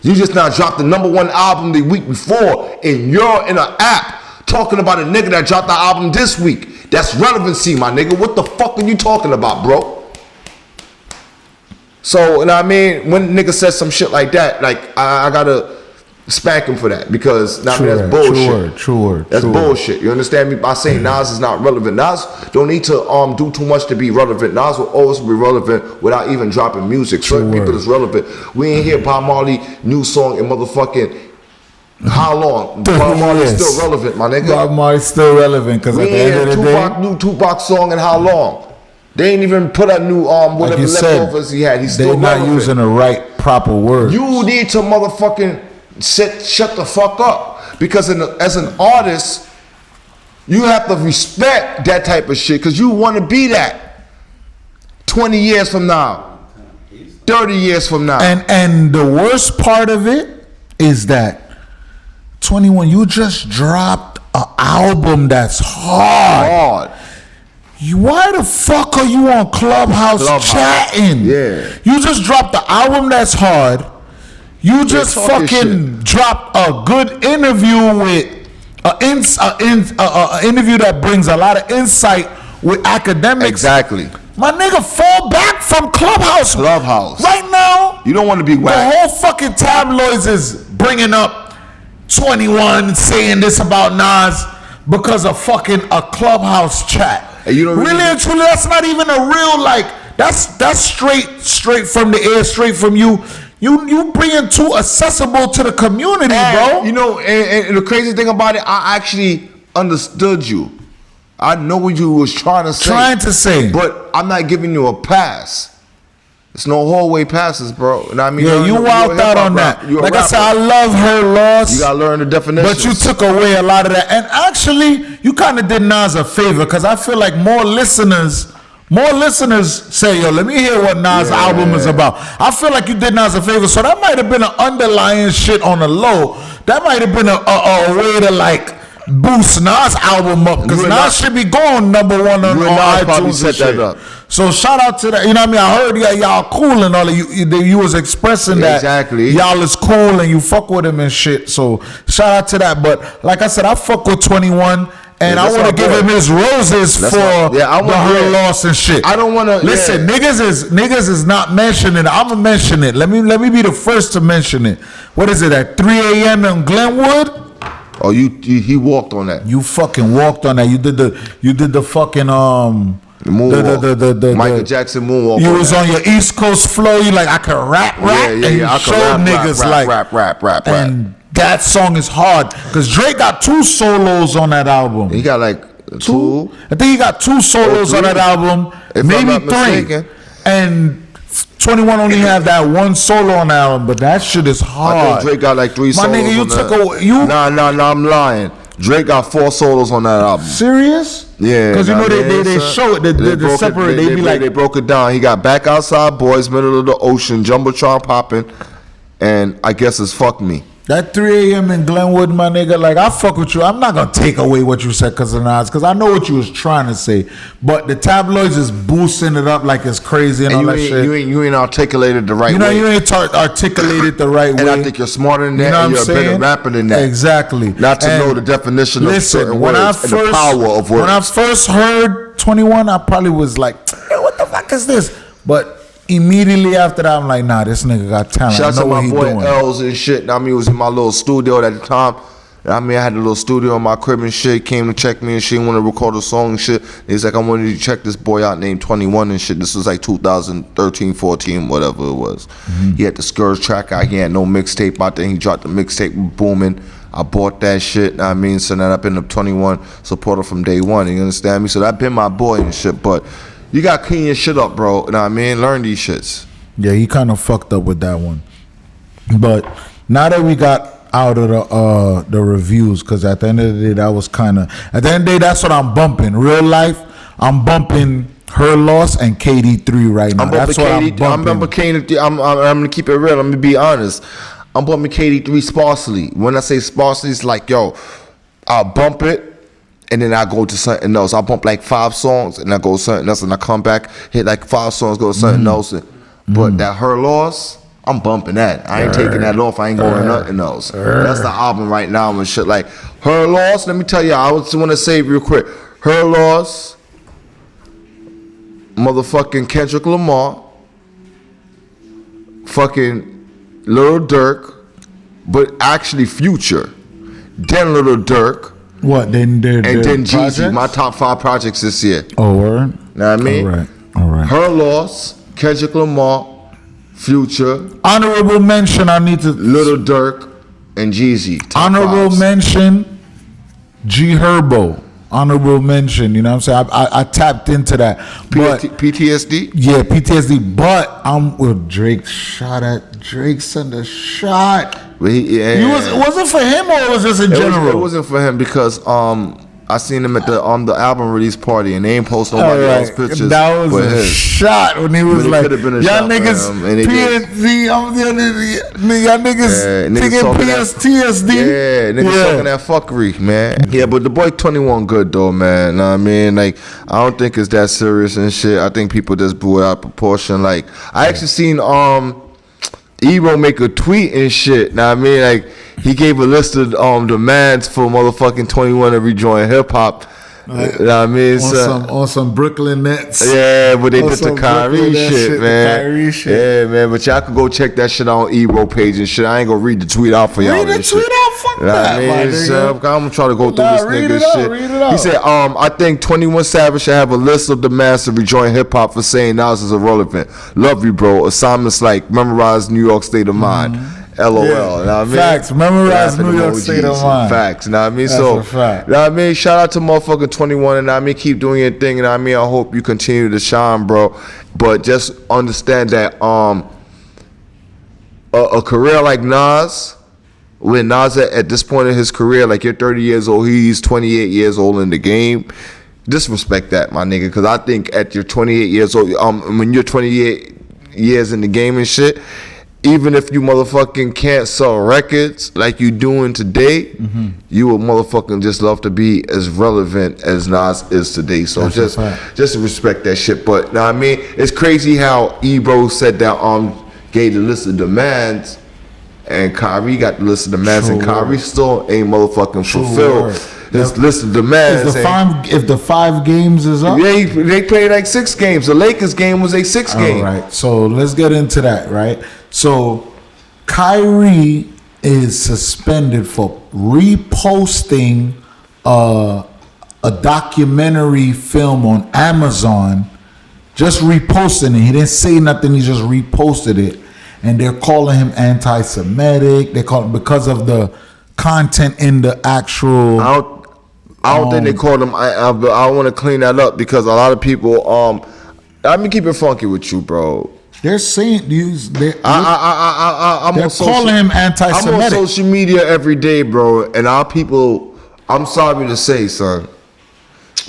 You just now dropped the #1 album the week before, and you're in an app talking about a nigga that dropped the album this week. That's relevancy, my nigga. What the fuck are you talking about, bro? So, and I mean, when nigga says some shit like that, like I gotta spank him for that, because that's bullshit. True word. That's bullshit. You understand me? By saying Nas is not relevant, Nas don't need to do too much to be relevant. Nas will always be relevant without even dropping music. Certain people is relevant. We ain't hear Bob Marley new song in motherfucking how long? Bob Marley's still relevant, my nigga. Bob Marley's still relevant, because at the end of the day, new Tupac song in how long? They ain't even put a new whatever leftovers he had. He's still not using the right proper words. You need to motherfucking shut the fuck up, because as an artist, you have to respect that type of shit, because you want to be that 20 years from now, 30 years from now. And the worst part of it is that 21, you just dropped an album that's hard. Why the fuck are you on Clubhouse chatting? Yeah. You just dropped the album that's hard. You just fucking dropped a good interview with an interview that brings a lot of insight with academics. Exactly. My nigga, fall back from Clubhouse. Right now, you don't want to be whack. The whole fucking tabloids is bringing up 21 saying this about Nas because of fucking a Clubhouse chat. And you don't really and truly, that's not even a real, like, that's straight from the air, straight from you. You bringing too accessible to the community, bro. You know, and the crazy thing about it, I actually understood you. I know what you was trying to say. But I'm not giving you a pass. It's no hallway passes, bro. And I mean, yeah, you wilded out on that. Like I said, I love her loss. You gotta learn the definition. But you took away a lot of that. And actually, you kind of did Nas a favor because I feel like more listeners say, yo, let me hear what Nas' album is about. I feel like you did Nas a favor. So that might have been an underlying shit on the low. That might have been a way to like boost Nas' album up because Nas should be going number one on iTunes and shit. That up. So shout out to that. You know what I mean? I heard y'all cool and all of you was expressing that exactly. Y'all is cool and you fuck with him and shit. So shout out to that. But like I said, I fuck with 21. And I want to give him his roses for her loss and shit. I don't want to listen. Niggas is not mentioning it. I'm gonna mention it. Let me be the first to mention it. What is it at 3 a.m. in Glenwood? Oh, he walked on that. You fucking walked on that. You did the fucking the moonwalk. The Michael Jackson moonwalk. You was on your East Coast flow. You like I can rap. Yeah. And you I showed niggas rap. And that song is hard because Drake got 2 solos on that album. He got like 2. I think he got 2 solos on that album, maybe 3. And 21 only have that 1 solo on the album, but that shit is hard. I think Drake got like 3 solos. My nigga, you took a Nah, I'm lying. Drake got 4 solos on that album. Serious? Yeah. Because you know they show it, they separate. They be like they broke it down. He got Back Outside Boys, Middle of the Ocean, Jumbotron popping, and I guess it's Fuck Me. That 3 a.m. in Glenwood, my nigga, like, I fuck with you. I'm not going to take away what you said because of Nas, because I know what you was trying to say. But the tabloids is boosting it up like it's crazy and all that shit. You ain't articulated the right way. You ain't articulated the right way. And I think you're smarter than that, you know and you're a better rapper than that. Exactly. Not to know the definition of certain words and the power of words. When I first heard 21, I probably was like, hey, what the fuck is this? But immediately after that, I'm like, nah, this nigga got talent. Shout out to my boy Els and shit. I mean, he was in my little studio at the time. I mean, I had a little studio in my crib and shit. Came to check me and shit. Wanted to record a song and shit. He's like, I wanted you to check this boy out named 21 and shit. This was like 2013, 14, whatever it was. Mm-hmm. He had the Scourge track out. He had no mixtape out there. He dropped the mixtape booming. I bought that shit. I mean, so then I've been a 21 supporter from day one. You understand me? So that been my boy and shit. But you got to clean your shit up, bro. You know what I mean? Learn these shits. Yeah, he kind of fucked up with that one. But now that we got out of the reviews, because at the end of the day, that was kind of... At the end of the day, that's what I'm bumping. Real life, I'm bumping Her Loss and KD3 right now. That's what I'm bumping. I'm bumping KD3. I'm going to keep it real. I'm going to be honest. I'm bumping KD3 sparsely. When I say sparsely, it's like, yo, I'll bump it. And then I go to something else. I bump like 5 songs, and I go to something else, and I come back, hit like 5 songs, go to something else. But that Her Loss, I'm bumping that. I ain't taking that off. I ain't going to nothing else. That's the album right now and shit. Like Her Loss, let me tell you, I just want to say real quick. Her Loss, motherfucking Kendrick Lamar, fucking Lil Durk, but actually Future, then Lil Durk. What? Then Jeezy, my top 5 projects this year. Oh, word? Know what I mean? All right. Her Loss, Kendrick Lamar, Future. Honorable mention, I need to... Lil Durk and Jeezy. Honorable mention, G Herbo. Honorable mention, you know what I'm saying? I tapped into that. PTSD? Yeah, PTSD. But I'm with Drake. Drake sent a shot. Was it for him or was it just in general? It wasn't for him because I seen him at the album release party and they ain't post nobody else's pictures. That was a shot when he was like, y'all niggas PTSD, y'all niggas taking PTSD. Yeah, niggas talking that fuckery, man. Yeah, but the boy 21 good though, man. Know what I mean? Like, I don't think it's that serious and shit. I think people just blew it out of proportion. Like, I actually seen Ebro make a tweet and shit. Now I mean, like, he gave a list of demands for motherfucking 21 to rejoin hip hop. You know what I mean? On some Brooklyn Nets. Yeah, but they did the Kyrie shit, man. Kyrie shit. Yeah, man. But y'all can go check that shit on Ebro page and shit. I ain't gonna read the tweet out for y'all. Read the tweet out, fuck that. I'm gonna try to go through this nigga shit. Read it out. He said, I think 21 Savage should have a list of demands to rejoin hip hop for saying Nas is irrelevant. Love you, bro. Assignments like memorize New York State of Mind. LOL. You know what I mean? Facts. Memorize New York State of Mind. Facts. You know what I mean? That's a fact. You know what I mean? Shout out to motherfucking 21. And I mean, keep doing your thing. And I mean, I hope you continue to shine, bro. But just understand that a career like Nas, when Nas at this point in his career, like you're 30 years old, he's 28 years old in the game. Disrespect that, my nigga, because I think at your 28 years old, when you're 28 years in the game and shit, even if you motherfucking can't sell records like you doing today, you will motherfucking just love to be as relevant as Nas is today. So just respect that shit. But now I mean, it's crazy how Ebro said that gave the list of demands, and Kyrie got the list of demands, and Kyrie still ain't motherfucking fulfilled his list of demands. If the 5 games is up, yeah, they played like 6 games. The Lakers game was a 6 game. All right, so let's get into that, right? So Kyrie is suspended for reposting a documentary film on Amazon. Just reposting it. He didn't say nothing. He just reposted it, and they're calling him anti-Semitic. They call it because of the content in the actual. I don't think they called him. I want to clean that up because a lot of people. Let me keep it funky with you, bro. They're saying they're calling him anti-Semitic. I'm on social media every day, bro, and our people. I'm sorry to say, son,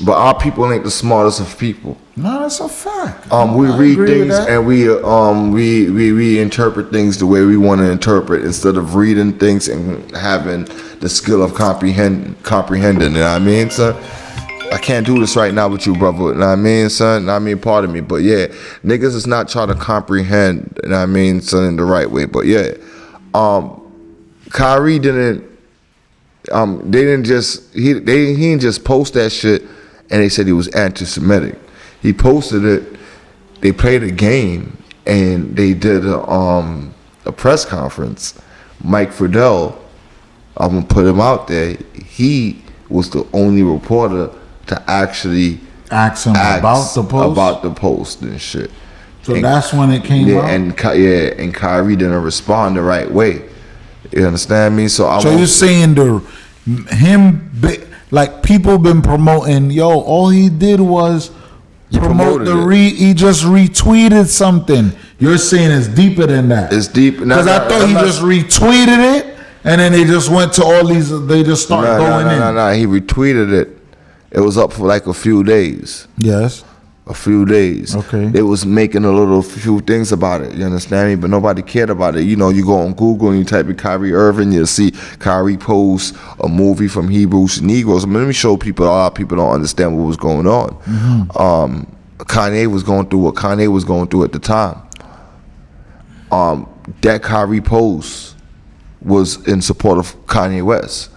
but our people ain't the smartest of people. No, that's a fact. We read things and we interpret things the way we want to interpret instead of reading things and having the skill of comprehending. You know what I mean, son? I can't do this right now with you, brother. You know what I mean, son? I mean, pardon me, but yeah, niggas is not trying to comprehend. You know what I mean, son, in the right way. But yeah, Kyrie didn't. They didn't just he didn't just post that shit and they said he was anti-Semitic. He posted it. They played a game and they did a press conference. Mike Friedel, I'm gonna put him out there. He was the only reporter to actually ask him about the post and shit. So that's when it came out. And Kyrie didn't respond the right way. You understand me? So you're saying like people been promoting? Yo, all he did was promote he just retweeted something. You're saying it's deeper than that. It's deep because I thought he just retweeted it and then they just went to all these. They just started going in. No. He retweeted it. It was up for like a few days. Yes. A few days. Okay. They was making a few things about it. You understand me? But nobody cared about it. You know, you go on Google and you type in Kyrie Irving, you'll see Kyrie post a movie from Hebrews to Negroes. I mean, let me show people. A lot of people don't understand what was going on. Kanye was going through what Kanye was going through at the time. That Kyrie post was in support of Kanye West.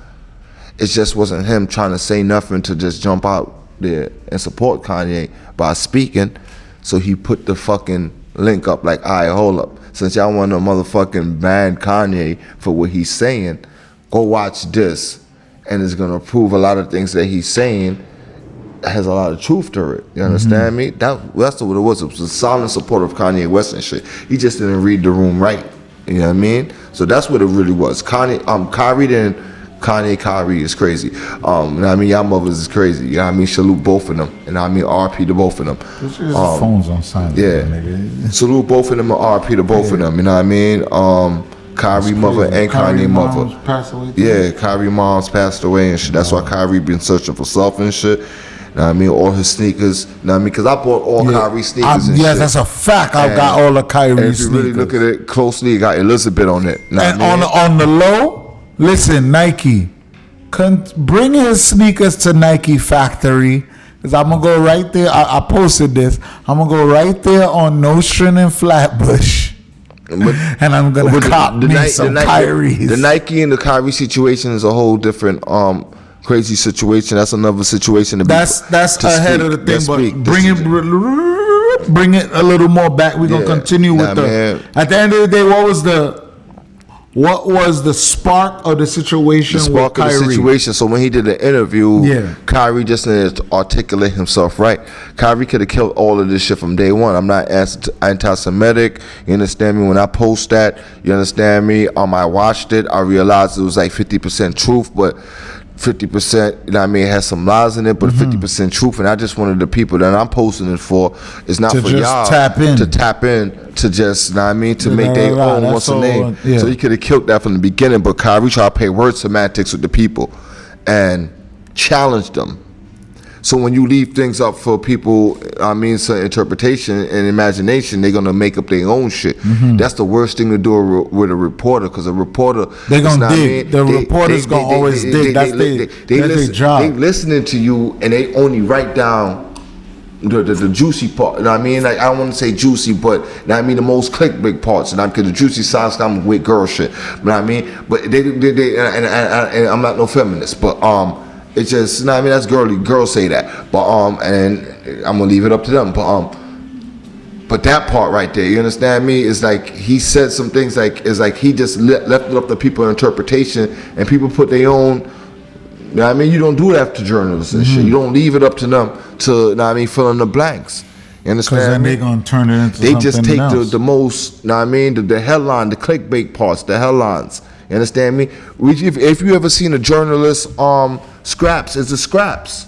It just wasn't him trying to say nothing to just jump out there and support Kanye by speaking. So he put the fucking link up like, all right, hold up. Since y'all want to motherfucking ban Kanye for what he's saying, go watch this. And it's going to prove a lot of things that he's saying has a lot of truth to it. You understand me? That's what it was. It was a silent support of Kanye West and shit. He just didn't read the room right. You know what I mean? So that's what it really was. Kyrie didn't. Kyrie is crazy. You know what I mean? Y'all mothers is crazy. You know what I mean? Salute both of them. And you know what I mean? RP to both of them. Phones on silent. Yeah. Nigga. Salute both of them and RP to both of them. You know what I mean? Kyrie mother and Kanye mother. Passed away too. Yeah, Kyrie mom's passed away and shit. That's why Kyrie been searching for self and shit. You know what I mean? All his sneakers. You know what I mean? Because I bought all Kyrie sneakers and shit. Yes, that's a fact. I got all the Kyrie sneakers. If you really look at it closely, you got Elizabeth on it. You know and on the low, listen, Nike, bring his sneakers to Nike Factory. Because I'm going to go right there. I posted this. I'm going to go right there on Nostrand and Flatbush. And I'm going to cop me some Kyries. The Nike and the Kyrie situation is a whole different crazy situation. That's another situation. That's ahead of the thing, but bring it a little more back. We're gonna continue with at the end of the day, what was the spark of the situation? The spark of the situation. So when he did the interview, Kyrie just didn't articulate himself right. Kyrie could have killed all of this shit from day one. I'm not anti-Semitic. You understand me? When I post that, you understand me? I watched it. I realized it was like 50% truth, but 50%, you know what I mean, it has some lies in it, but 50% truth. And I just wanted the people that I'm posting it for, it's not for y'all to tap in to just, you know what I mean, to make their own what's the name. So he could have killed that from the beginning, but Kyrie tried to play word semantics with the people and challenge them. So when you leave things up for people, I mean, some interpretation and imagination, they're gonna make up their own shit. That's the worst thing to do with a reporter, because a reporter, they're gonna dig. The reporter's gonna always dig. That's their job. They listening to you, and they only write down the juicy part. You know what I mean? Like, I don't want to say juicy, but you know what I mean, the most clickbait parts. And because the juicy sounds kind of with girl shit. You know what I mean? But they and I'm not no feminist, but it's just, you know what I mean, that's girly. Girls say that, but and I'm gonna leave it up to them. But that part right there, you understand me? Is like he said some things like he just left it up to people interpretation, and people put their own. You know what I mean? You don't do that to journalists and shit. You don't leave it up to them to, you know what I mean, fill in the blanks. You understand? Because then they're gonna turn it into something else. They just take the most, you know what I mean, the headline, the clickbait parts, the headlines. You understand me? If you ever seen a journalist, scraps, it's the scraps.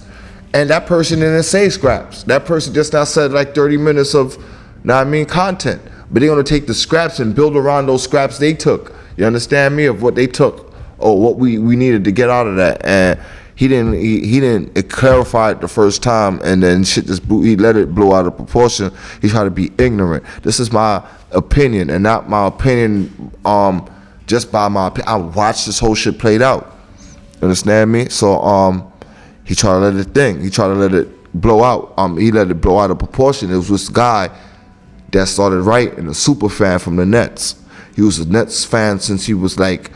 And that person didn't say scraps. That person just now said like 30 minutes of, you know what I mean, content. But they're going to take the scraps and build around those scraps they took. You understand me? Of what they took, or what we needed to get out of that. And he didn't clarify it the first time, and then shit just he let it blow out of proportion. He tried to be ignorant. This is my opinion, and not my opinion just by my opinion. I watched this whole shit played out. Understand me? So he tried to let it think. He tried to let it blow out. He let it blow out of proportion. It was this guy that started writing, a super fan from the Nets. He was a Nets fan since he was like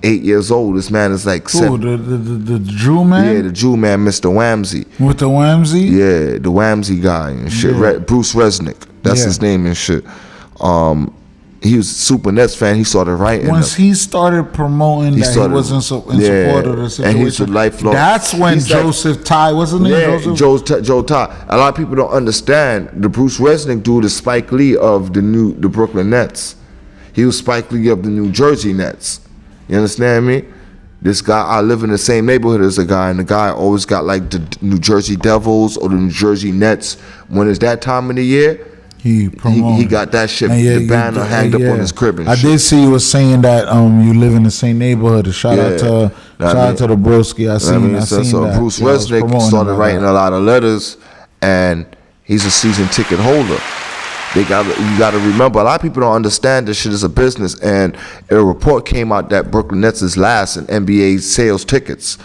8 years old. This man is like 7. The Jew man? Yeah, the Jew man, Mr. Whamsy. With the Whamsy? Yeah, the Whamsy guy and shit. Yeah. Bruce Resnick. That's his name and shit. He was a super Nets fan. He started writing. Once he started promoting he wasn't in support of the situation. And he's a lifelong. That's when Joseph Ty, wasn't it? Yeah, Joe Ty. A lot of people don't understand. The Bruce Resnick dude is Spike Lee of the Brooklyn Nets. He was Spike Lee of the New Jersey Nets. You understand me? This guy, I live in the same neighborhood as a guy, and the guy always got like the New Jersey Devils or the New Jersey Nets. When it's that time of the year, he got that shit, the banner hanged up on his crib and shit. I did see you was saying that you live in the same neighborhood. Shout out to the broski. I seen that. Bruce Resnick started writing a lot of letters, and he's a season ticket holder. You got to remember, a lot of people don't understand this shit is a business, and a report came out that Brooklyn Nets is last in NBA sales tickets.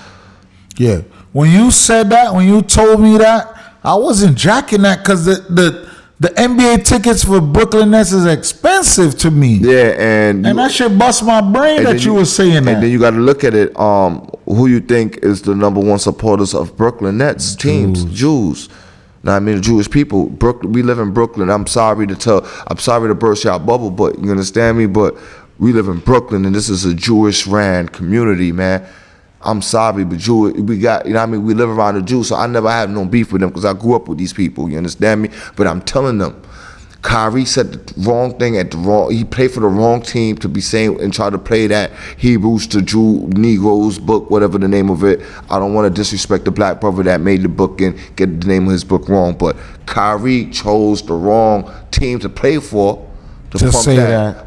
Yeah. When you said that, when you told me that, I wasn't jacking that, because the NBA tickets for Brooklyn Nets is expensive to me. Yeah, and that shit bust my brain that you were saying that. And then you got to look at it. Who you think is the number one supporters of Brooklyn Nets teams? Jews. Now, I mean, the Jewish people. Brooklyn. We live in Brooklyn. I'm sorry to burst your bubble, but you understand me. But we live in Brooklyn, and this is a Jewish ran community, man. I'm sorry, but we got, you know what I mean, we live around the Jews, so I never had no beef with them because I grew up with these people, you understand me? But I'm telling them, Kyrie said the wrong thing he played for the wrong team to be saying and try to play that Hebrews to Jew, Negroes book, whatever the name of it. I don't want to disrespect the black brother that made the book and get the name of his book wrong, but Kyrie chose the wrong team to play for to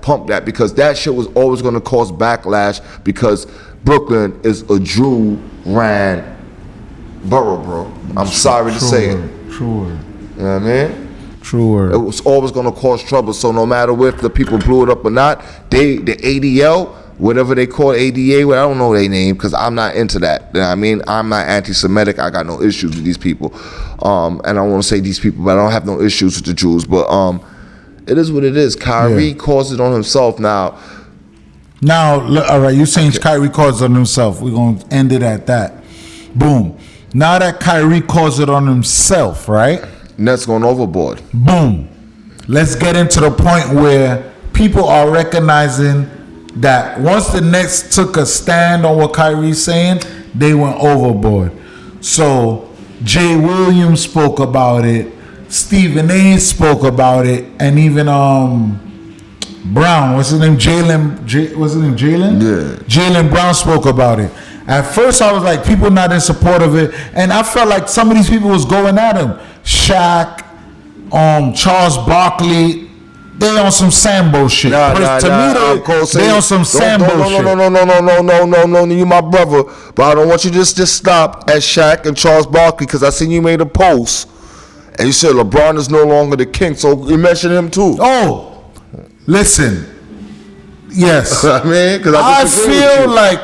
pump that because that shit was always going to cause backlash because Brooklyn is a Jew-ran borough, bro. I'm sorry to say it. True. You know what I mean? True. It was always going to cause trouble. So no matter if the people blew it up or not, the ADL, whatever they call ADA, I don't know their name because I'm not into that. You know what I mean? I'm not anti-Semitic. I got no issues with these people. And I don't want to say these people, but I don't have no issues with the Jews. But it is what it is. Kyrie caused it on himself. Now, Now, all right, you're saying Kyrie calls it on himself. We're going to end it at that. Boom. Now that Kyrie calls it on himself, right? Nets going overboard. Boom. Let's get into the point where people are recognizing that once the Nets took a stand on what Kyrie's saying, they went overboard. So Jay Williams spoke about it, Stephen A spoke about it, and even Brown, what's his name? Jalen? Yeah. Jalen Brown spoke about it. At first, I was like, people not in support of it, and I felt like some of these people was going at him. Shaq, Charles Barkley, they on some Sambo shit. They on some Sambo shit. No, you my brother, but I don't want you to just stop at Shaq and Charles Barkley, because I seen you made a post, and you said LeBron is no longer the king, so you mentioned him too. Oh, listen. Yes. I mean, because I feel like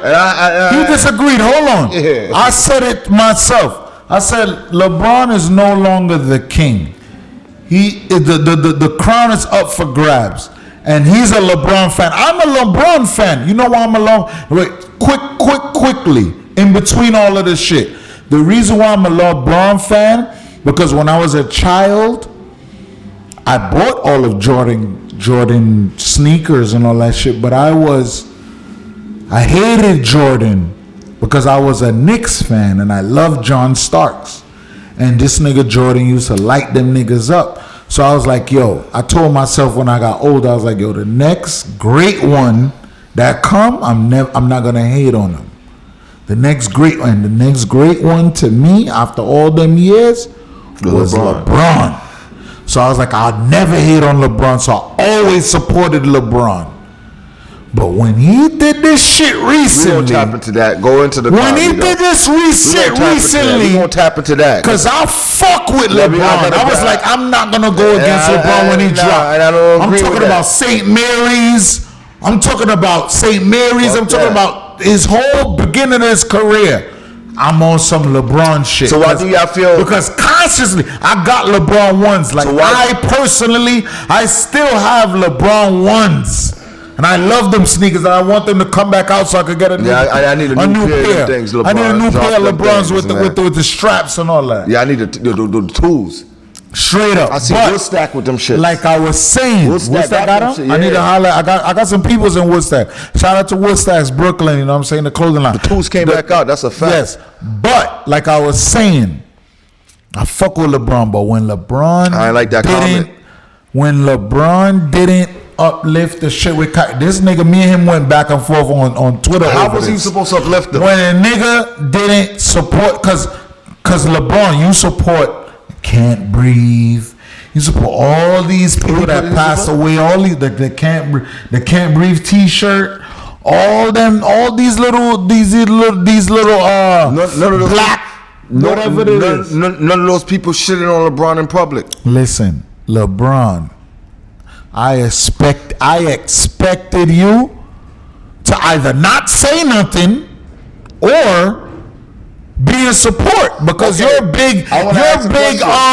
you disagreed. Hold on. Yeah. I said it myself. I said LeBron is no longer the king. The crown is up for grabs, and he's a LeBron fan. I'm a LeBron fan. You know why I'm quickly in between all of this shit. The reason why I'm a LeBron fan, because when I was a child, I bought all of Jordan sneakers and all that shit, but I hated Jordan because I was a Knicks fan and I loved John Starks, and this nigga Jordan used to light them niggas up. So I was like, yo, I told myself when I got older, I was like, yo, the next great one that come, I'm not gonna hate on him. The next great one to me after all them years was LeBron. So I was like, I'll never hate on LeBron, so I always supported LeBron. But when he did this shit recently, we gonna tap into that. Go into the when he did this recently, we gonna tap into that. Cause I fuck with LeBron. I was like, I'm not gonna go against LeBron when he dropped. I'm talking about St. Mary's. I'm talking about St. Mary's. I'm talking about his whole beginning of his career. I'm on some LeBron shit. So why do y'all feel? Because consciously, I got LeBron ones. Like, so I still have LeBron ones. And I love them sneakers, and I want them to come back out so I could get a new, I need a new pair of things. I need a new pair of LeBrons with the straps and all that. Yeah, I need the tools. Straight up. I see Woodstack with them shit. Like I was saying, Woodstack got them. Yeah. I need to holler. I got some peoples in Woodstack. Shout out to Woodstack's Brooklyn. You know what I'm saying? The clothing line. The tools came back out. That's a fact. Yes, but like I was saying, I fuck with LeBron, but when LeBron, I ain't like that comment. When LeBron didn't uplift the shit with this nigga, me and him went back and forth on Twitter. How was he supposed to uplift them? When a nigga didn't support, cause LeBron, you support Can't Breathe. You support all these people that passed away. All these the Can't Breathe T-shirt. All these little black whatever it is. None of those people shitting on LeBron in public. Listen, LeBron, I expected you to either not say nothing or be in support, because you're big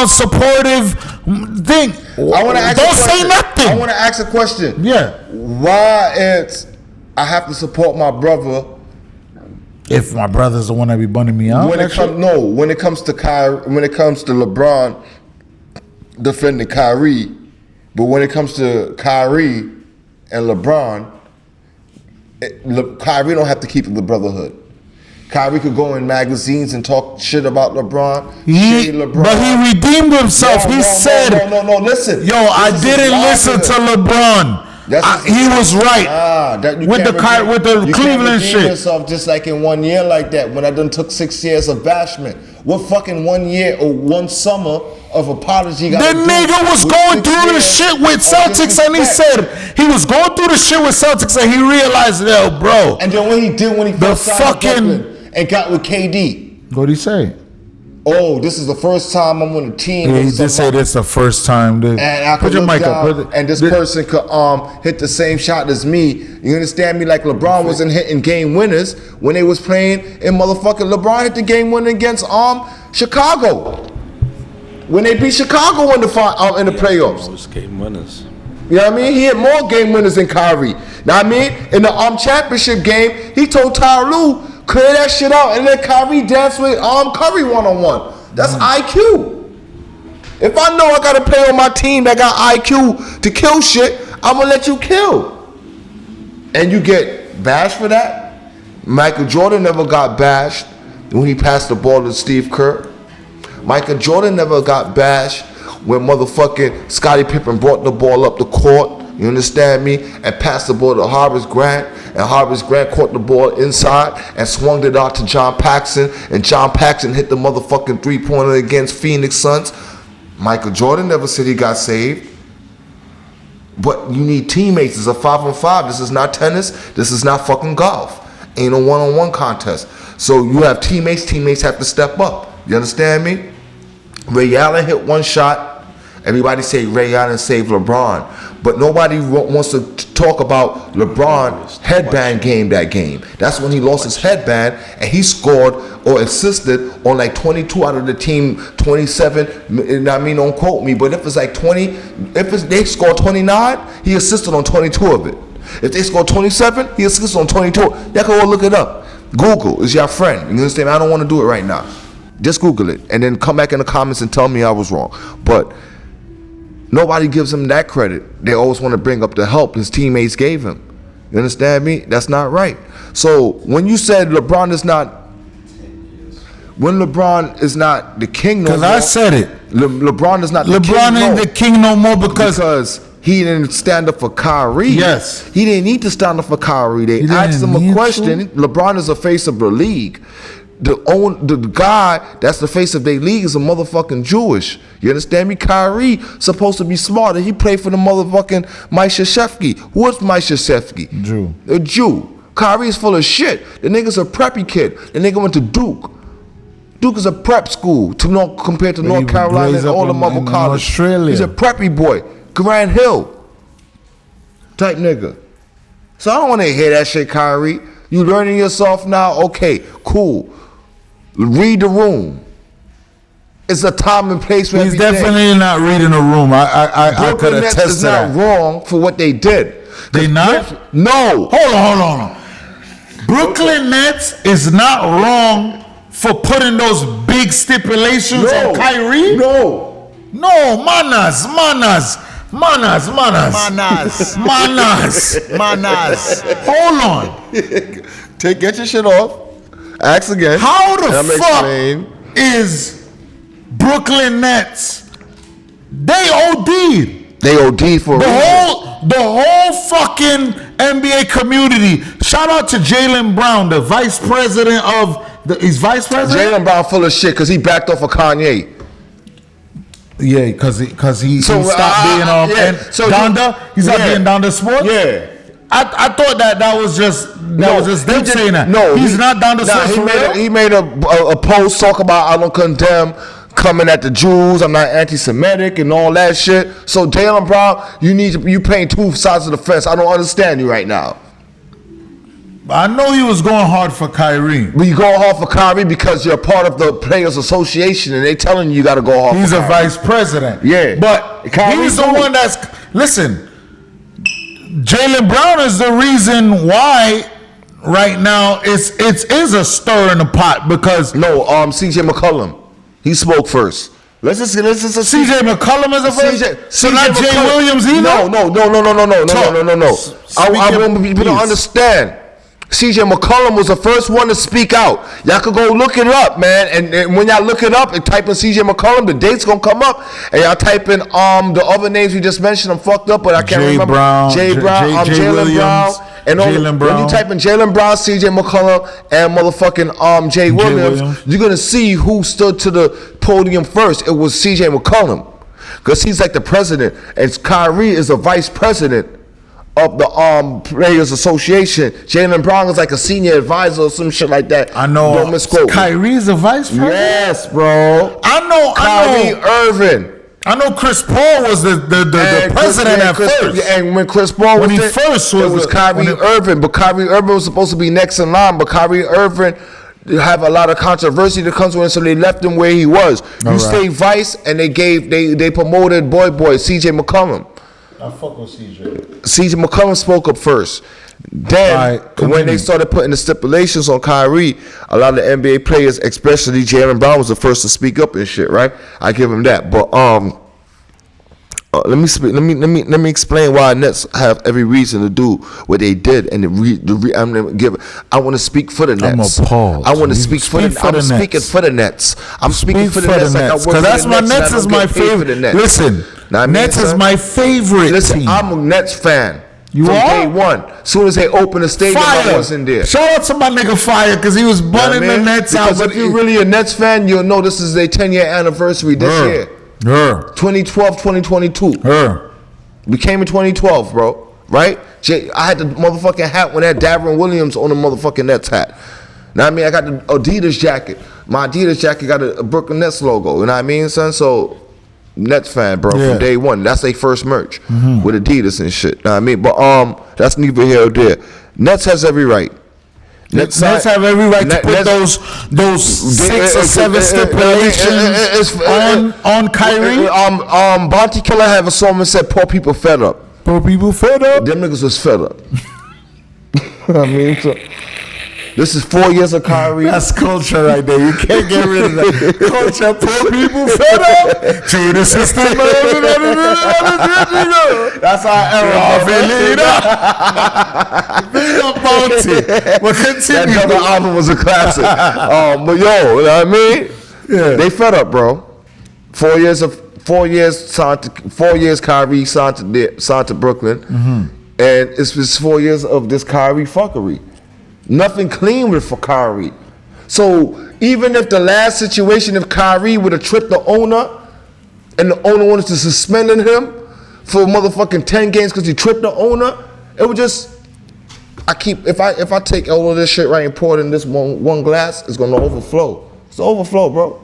supportive thing. Don't say nothing. I want to ask a question. Yeah. Why I have to support my brother if my brother's the one that be bunning me out? When it comes to LeBron defending Kyrie, but when it comes to Kyrie and LeBron, Kyrie don't have to keep the brotherhood. Kyrie could go in magazines and talk shit about LeBron. But he redeemed himself. He said, "No, listen. Yo, I didn't listen to LeBron. He was right with the Cleveland shit. Yourself just like in 1 year like that. When I done took 6 years of bashment, what fucking 1 year or one summer of apology? The nigga was going through the shit with Celtics, and he said he was going through the shit with Celtics, and he realized, yo, bro. And then when he first signed Brooklyn and got with KD, what'd he say? Oh, this is the first time I'm on a team. Yeah, he just said it's the first time. And I could look down, and this person could hit the same shot as me. You understand me? Like LeBron wasn't hitting game winners when they was playing in motherfucking. LeBron hit the game winner against Chicago when they beat Chicago in the playoffs. Most game winners. You know what I mean? He had more game winners than Kyrie. Know what I mean? In the championship game, he told Ty Lue, clear that shit out, and let Kyrie dance with Curry one-on-one. That's IQ. If I know I got to play on my team that got IQ to kill shit, I'm going to let you kill. And you get bashed for that? Michael Jordan never got bashed when he passed the ball to Steve Kerr. Michael Jordan never got bashed when motherfucking Scottie Pippen brought the ball up the court, you understand me, and passed the ball to Horace Grant, and Horace Grant caught the ball inside and swung it out to John Paxson, and John Paxson hit the motherfucking three-pointer against Phoenix Suns. Michael Jordan never said he got saved. But you need teammates. It's a 5-on-5. This is not tennis. This is not fucking golf. Ain't a one-on-one contest. So you have teammates. Teammates have to step up. You understand me? Ray Allen hit one shot. Everybody say Ray Allen saved LeBron. But nobody wants to talk about LeBron's headband game that game. That's when he lost his headband and he scored or assisted on like 22 out of the team 27. I mean, don't quote me, but if it's like 20, they scored 29, he assisted on 22 of it. If they scored 27, he assisted on 22. Y'all can all look it up. Google is your friend. You understand? I don't want to do it right now. Just Google it and then come back in the comments and tell me I was wrong. But nobody gives him that credit. They always want to bring up the help his teammates gave him. You understand me? That's not right. So when you said LeBron is not the king no more. Because I said it. LeBron is not the king. LeBron ain't the king no more because he didn't stand up for Kyrie. Yes. He didn't need to stand up for Kyrie. They asked him a question. LeBron is the face of the league. The guy that's the face of their league is a motherfucking Jewish. You understand me? Kyrie supposed to be smarter. He played for the motherfucking Mike Krzyzewski. What's Mike Krzyzewski? Jew. A Jew. Kyrie is full of shit. The nigga's a preppy kid. The nigga went to Duke. Duke is a prep school compared to North Carolina and all the mother colleges. Australia. He's a preppy boy. Grant Hill type nigga. So I don't want to hear that shit, Kyrie. You learning yourself now? Okay, cool. Read the room. It's a time and place for everything. He's definitely not reading the room. I could attest to that. Is not wrong for what they did. They not? No. Hold on. Brooklyn Nets is not wrong for putting those big stipulations on Kyrie? No, manas. Hold on. Get your shit off. Ask again. How the fuck is Brooklyn Nets? They OD'd. They OD'd for the whole fucking NBA community. Shout out to Jaylen Brown, the vice president of he's vice president? Jaylen Brown full of shit because he backed off of Kanye. Yeah, because he stopped being on Donda. He stopped being Donda Sports. Yeah. I thought that was just them saying that. No, he's not Donda Sports. He made a post talk about I don't condemn coming at the Jews. I'm not anti-Semitic and all that shit. So Jaylen Brown, you playing two sides of the fence. I don't understand you right now. I know he was going hard for Kyrie. But you go hard for Kyrie because you're part of the Players Association and they telling you got to go hard He's for Kyrie. He's a vice president. Yeah. But he's the one that's... Listen, Jaylen Brown is the reason why right now it is a stir in the pot because... No, CJ McCollum. He spoke first. Let's just CJ McCollum is a first? So not Jay Williams either? No. I want people to understand. CJ McCollum was the first one to speak out. Y'all could go look it up, man. And when y'all look it up and type in CJ McCollum, the date's gonna come up. And y'all type in the other names we just mentioned. I'm fucked up, but I can't remember. Jay Brown, Jaylen Brown. And when you type in Jaylen Brown, CJ McCollum, and motherfucking Jay Williams, you're gonna see who stood to the podium first. It was CJ McCollum. Because he's like the president. And Kyrie is the vice president of the Players Association. Jaylen Brown is like a senior advisor or some shit like that. I know. Don't misquote. Kyrie's a vice president? Yes, bro. I know. Kyrie Irving. I know Chris Paul was the president at first. And when Chris Paul was it was Kyrie Irving. But Kyrie Irving was supposed to be next in line. But Kyrie Irving have a lot of controversy that comes with it, so they left him where he was. You stayed vice, and they promoted boy CJ McCollum. I fuck with CJ. CJ McCollum spoke up first. Then, when they started putting the stipulations on Kyrie, a lot of the NBA players, especially Jaylen Brown, was the first to speak up and shit. Right? I give him that. But let me explain why Nets have every reason to do what they did, and I want to speak for the Nets. I'm appalled. I want to speak for the Nets. I'm speaking for the Nets. I'm speaking for the Nets. Because that's my Nets is my favorite. Listen, Nets is my favorite. Listen, I'm a Nets fan. You from are? day one. As soon as they opened the stadium, I wasn't there. Shout out to my nigga Fire, because he was bunning the Nets out. Because if you're really a Nets fan, you'll know this is their 10-year anniversary this year. 2012, 2022. We came in 2012, bro. Right? I had the motherfucking hat when that Darren Williams on the motherfucking Nets hat. Know what I mean? I got the Adidas jacket. My Adidas jacket got a Brooklyn Nets logo. You know what I mean, son? So, Nets fan, bro, from day one. That's their first merch with Adidas and shit. Know what I mean? But that's neither here or there. Nets has every right. Nets have every right to put those 6 or 7 stipulations on Kyrie. Bounty Killer have a song that said "Poor people fed up." Poor people fed up. Them niggas was fed up. I mean, so this is 4 years of Kyrie. That's culture right there. You can't get rid of that. Culture, poor people fed up. To the system. That's our era. Big up Bounty. But continue. That double album was a classic. But yo, you know what I mean? Yeah. They fed up, bro. 4 years Kyrie signed to Brooklyn. And it's just 4 years of this Kyrie fuckery. Nothing clean with for Kyrie. So even if the last situation, if Kyrie would have tripped the owner and the owner wanted to suspend him for motherfucking 10 games because he tripped the owner, it would just, if I take all of this shit right and pour it in this one glass, it's gonna overflow. It's overflow, bro.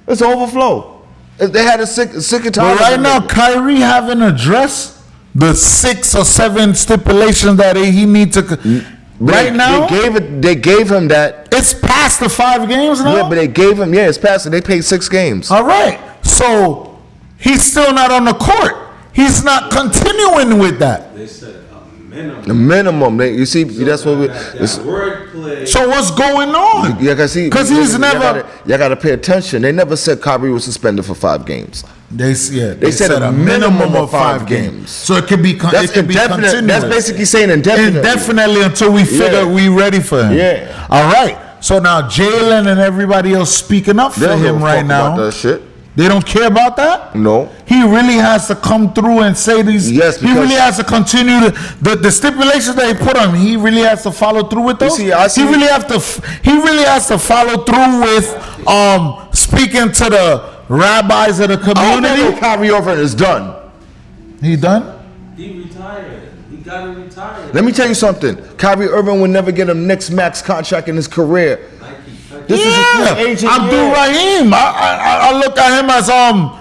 It's overflow. If they had a sick of time. But right now, Kyrie haven't addressed the 6 or 7 stipulations that he need to. Right now, they gave him that. It's past the 5 games now. Yeah, but they gave him. Yeah, it's past it. They paid 6 games. All right, so he's still not on the court. He's not continuing with that. They said a minimum. The minimum. You see, so that's what we. Wordplay. So what's going on? Yeah, see, because he's never. Y'all gotta pay attention. They never said Kyrie was suspended for 5 games. They said a minimum of 5 games. So it could be. That's indefinite. That's basically saying indefinitely. Indefinitely until we figure we ready for him. Yeah. All right. So now Jaylen and everybody else speaking up for him right now. About that shit. They don't care about that? No. He really has to come through and say these. Yes, he really has to continue the stipulations that he put on. He really has to follow through with those. He really has to follow through with speaking to the rabbis of the community. Kyrie Irving is done. He done? He retired. He got to retire. Let me tell you something. Kyrie Irving will never get a next max contract in his career. This is a free agent. Abdul Rahim. I look at him as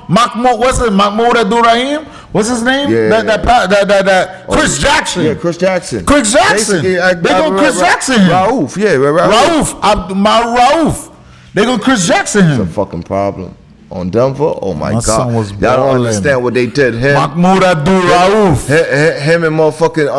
Mahmoud. What's it? Mahmoud Abdul Rahim. What's his name? Yeah. That Chris Jackson. Yeah, Chris Jackson. Chris Jackson. They go Chris Jackson. Rauf. Yeah, Rauf. They go Chris Jackson him. It's a fucking problem. On Denver, oh my God. Son was y'all don't understand what they did. Mahmoud Abdul Rauf. Him and motherfucking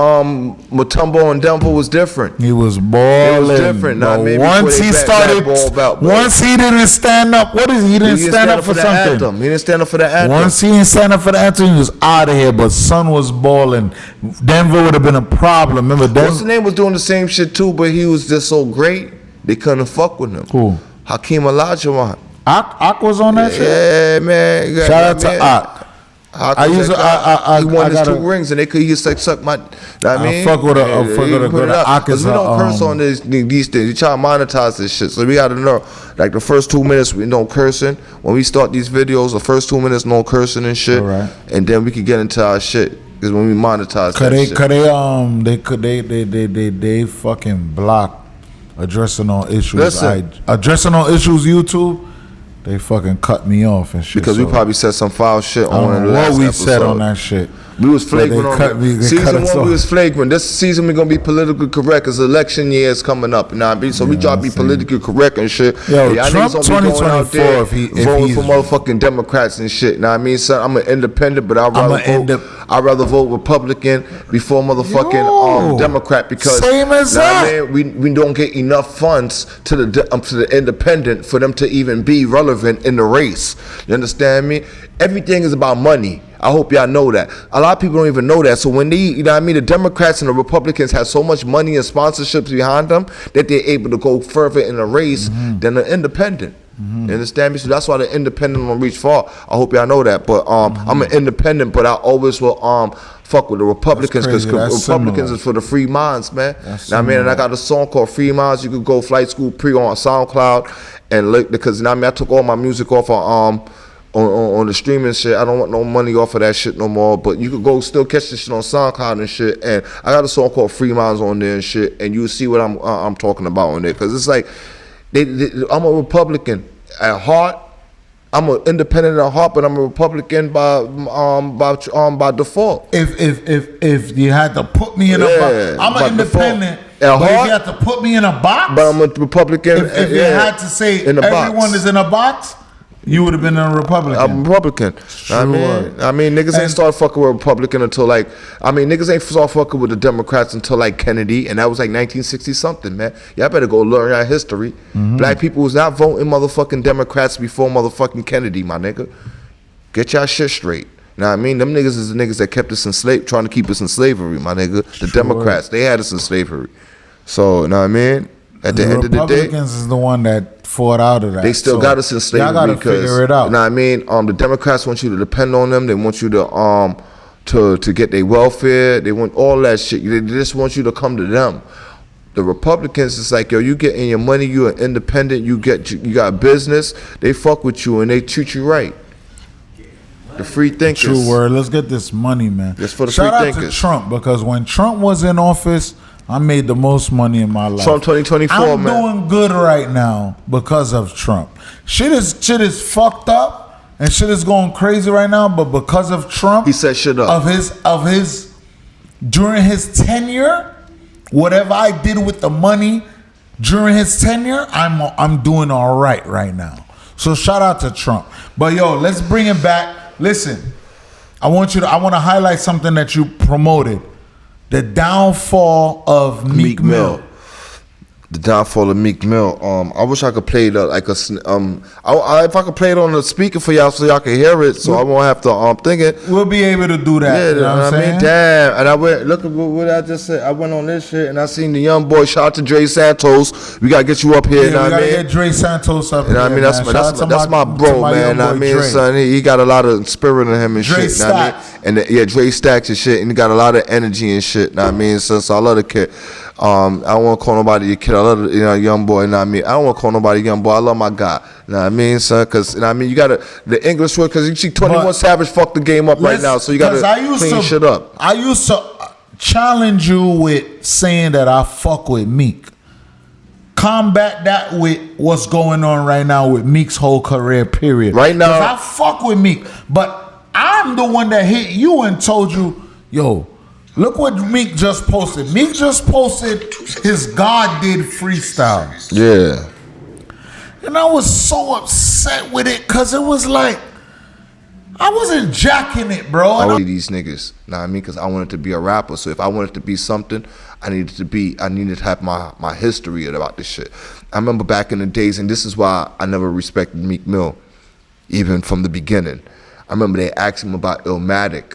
Mutombo on Denver was different. He was balling. It was different. Once he started, once he didn't stand up, he didn't stand up for something. Anthem. He didn't stand up for the anthem. Once he didn't stand up for the anthem, he was out of here. But son was balling. Denver would have been a problem. Remember Denver? What's the name was doing the same shit too, but he was just so great they couldn't fuck with him. Who? Hakeem Olajuwon. Ak was on that shit? Yeah, man. Shout out to Ak. He won his 2 rings and he used to suck my. I mean, fuck with Ak. Because we don't curse on these things. We try to monetize this shit. So we got to know. Like the first 2 minutes, we no cursing. When we start these videos, the first 2 minutes, no cursing and shit. Right. And then we can get into our shit. Because when we monetize that shit. They fucking block addressing on issues. Listen. Addressing on issues YouTube. They fucking cut me off and shit. Because we probably said some foul shit on the last episode. What we said on that shit. We was flagrant on season 1. We was flagrant. This season we gonna be politically correct because election year is coming up. You know what I mean? So we try to be politically correct and shit. Yo, Trump 2024 voting for motherfucking Democrats and shit. You know what I mean? So I'm an independent, but I'd rather vote Republican before motherfucking Democrat because same as that. I mean? We don't get enough funds to the independent for them to even be relevant in the race. You understand me? Everything is about money. I hope y'all know that. A lot of people don't even know that. So when you know what I mean, the Democrats and the Republicans have so much money and sponsorships behind them that they're able to go further in the race than the independent. You understand me? So that's why the independent don't reach far. I hope y'all know that. But I'm an independent, but I always will fuck with the Republicans because Republicans is for the free minds, man. Now I mean, and I got a song called Free Minds. You could go Flightschool Pree on SoundCloud and look because you know what I mean, I took all my music off of on the streaming shit. I don't want no money off of that shit no more. But you could go still catch this shit on SoundCloud and shit. And I got a song called Free Minds on there and shit. And you'll see what I'm talking about on there. Because it's like, I'm a Republican at heart. I'm an independent at heart, but I'm a Republican by default. If you had to put me in a box, I'm an independent. But if you had to put me in a box, but I'm a Republican. If you had to say everyone is in a box, you would have been a Republican. I'm a Republican. Sure. I mean, niggas ain't start fucking with Republican until niggas ain't start fucking with the Democrats until like Kennedy, and that was like 1960 something, man. Y'all better go learn your history. Black people was not voting motherfucking Democrats before motherfucking Kennedy, my nigga. Get y'all shit straight. You know what I mean? Them niggas is the niggas that kept us trying to keep us in slavery, my nigga. The Democrats, they had us in slavery. So, you know what I mean? At the end of the day, Republicans is the one that fought out of that. They still got us in slavery. Y'all gotta figure it out. You know what I mean? The Democrats want you to depend on them. They want you to get their welfare. They want all that shit. They just want you to come to them. The Republicans is like, yo, you getting your money. You are independent. You got business. They fuck with you and they treat you right. The free thinkers. True word. Let's get this money, man. It's for the Shout free out thinkers. to Trump because when Trump was in office, I made the most money in my life. Trump 2024, I'm man. I'm doing good right now because of Trump. Shit is fucked up and shit is going crazy right now, but because of Trump, he set shit up. During his tenure, whatever I did with the money during his tenure, I'm doing all right now. So shout out to Trump. But yo, let's bring it back. Listen, I want to highlight something that you promoted. The downfall of Meek Mill. The downfall of Meek Mill. I wish I could play it like if I could play it on the speaker for y'all so y'all can hear it, so I won't have to think it. We'll be able to do that. Yeah, you know what I'm saying? Damn. And I went, look at what I just said. I went on this shit and I seen the young boy. Shout out to Dre Santos. We gotta get you up here. You know what I mean? We gotta get Dre Santos up here. You know what I mean? That's my bro, man. I mean, son, he got a lot of spirit in him and Dre shit. Stacks. I mean? And Dre Stacks and shit, and he got a lot of energy and shit. Know what I mean? So I love the kid. I don't want to call nobody a kid. I love young boy. You know what I mean? I don't want to call nobody young boy. I love my guy. You know what I mean, son? Because you know what I mean, you got the English word because you see 21 Savage fucked the game up right now, so you got to clean shit up. I used to challenge you with saying that I fuck with Meek. Combat that with what's going on right now with Meek's whole career. Period. Right now, I fuck with Meek, but I'm the one that hit you and told you, yo. Look what Meek just posted. Meek just posted his God Did freestyle. Yeah. And I was so upset with it because it was like, I wasn't jacking it, bro. I wanted these niggas, know what I mean? Because I wanted to be a rapper. So if I wanted to be something, I needed to have my history about this shit. I remember back in the days, and this is why I never respected Meek Mill, even from the beginning. I remember they asked him about Illmatic.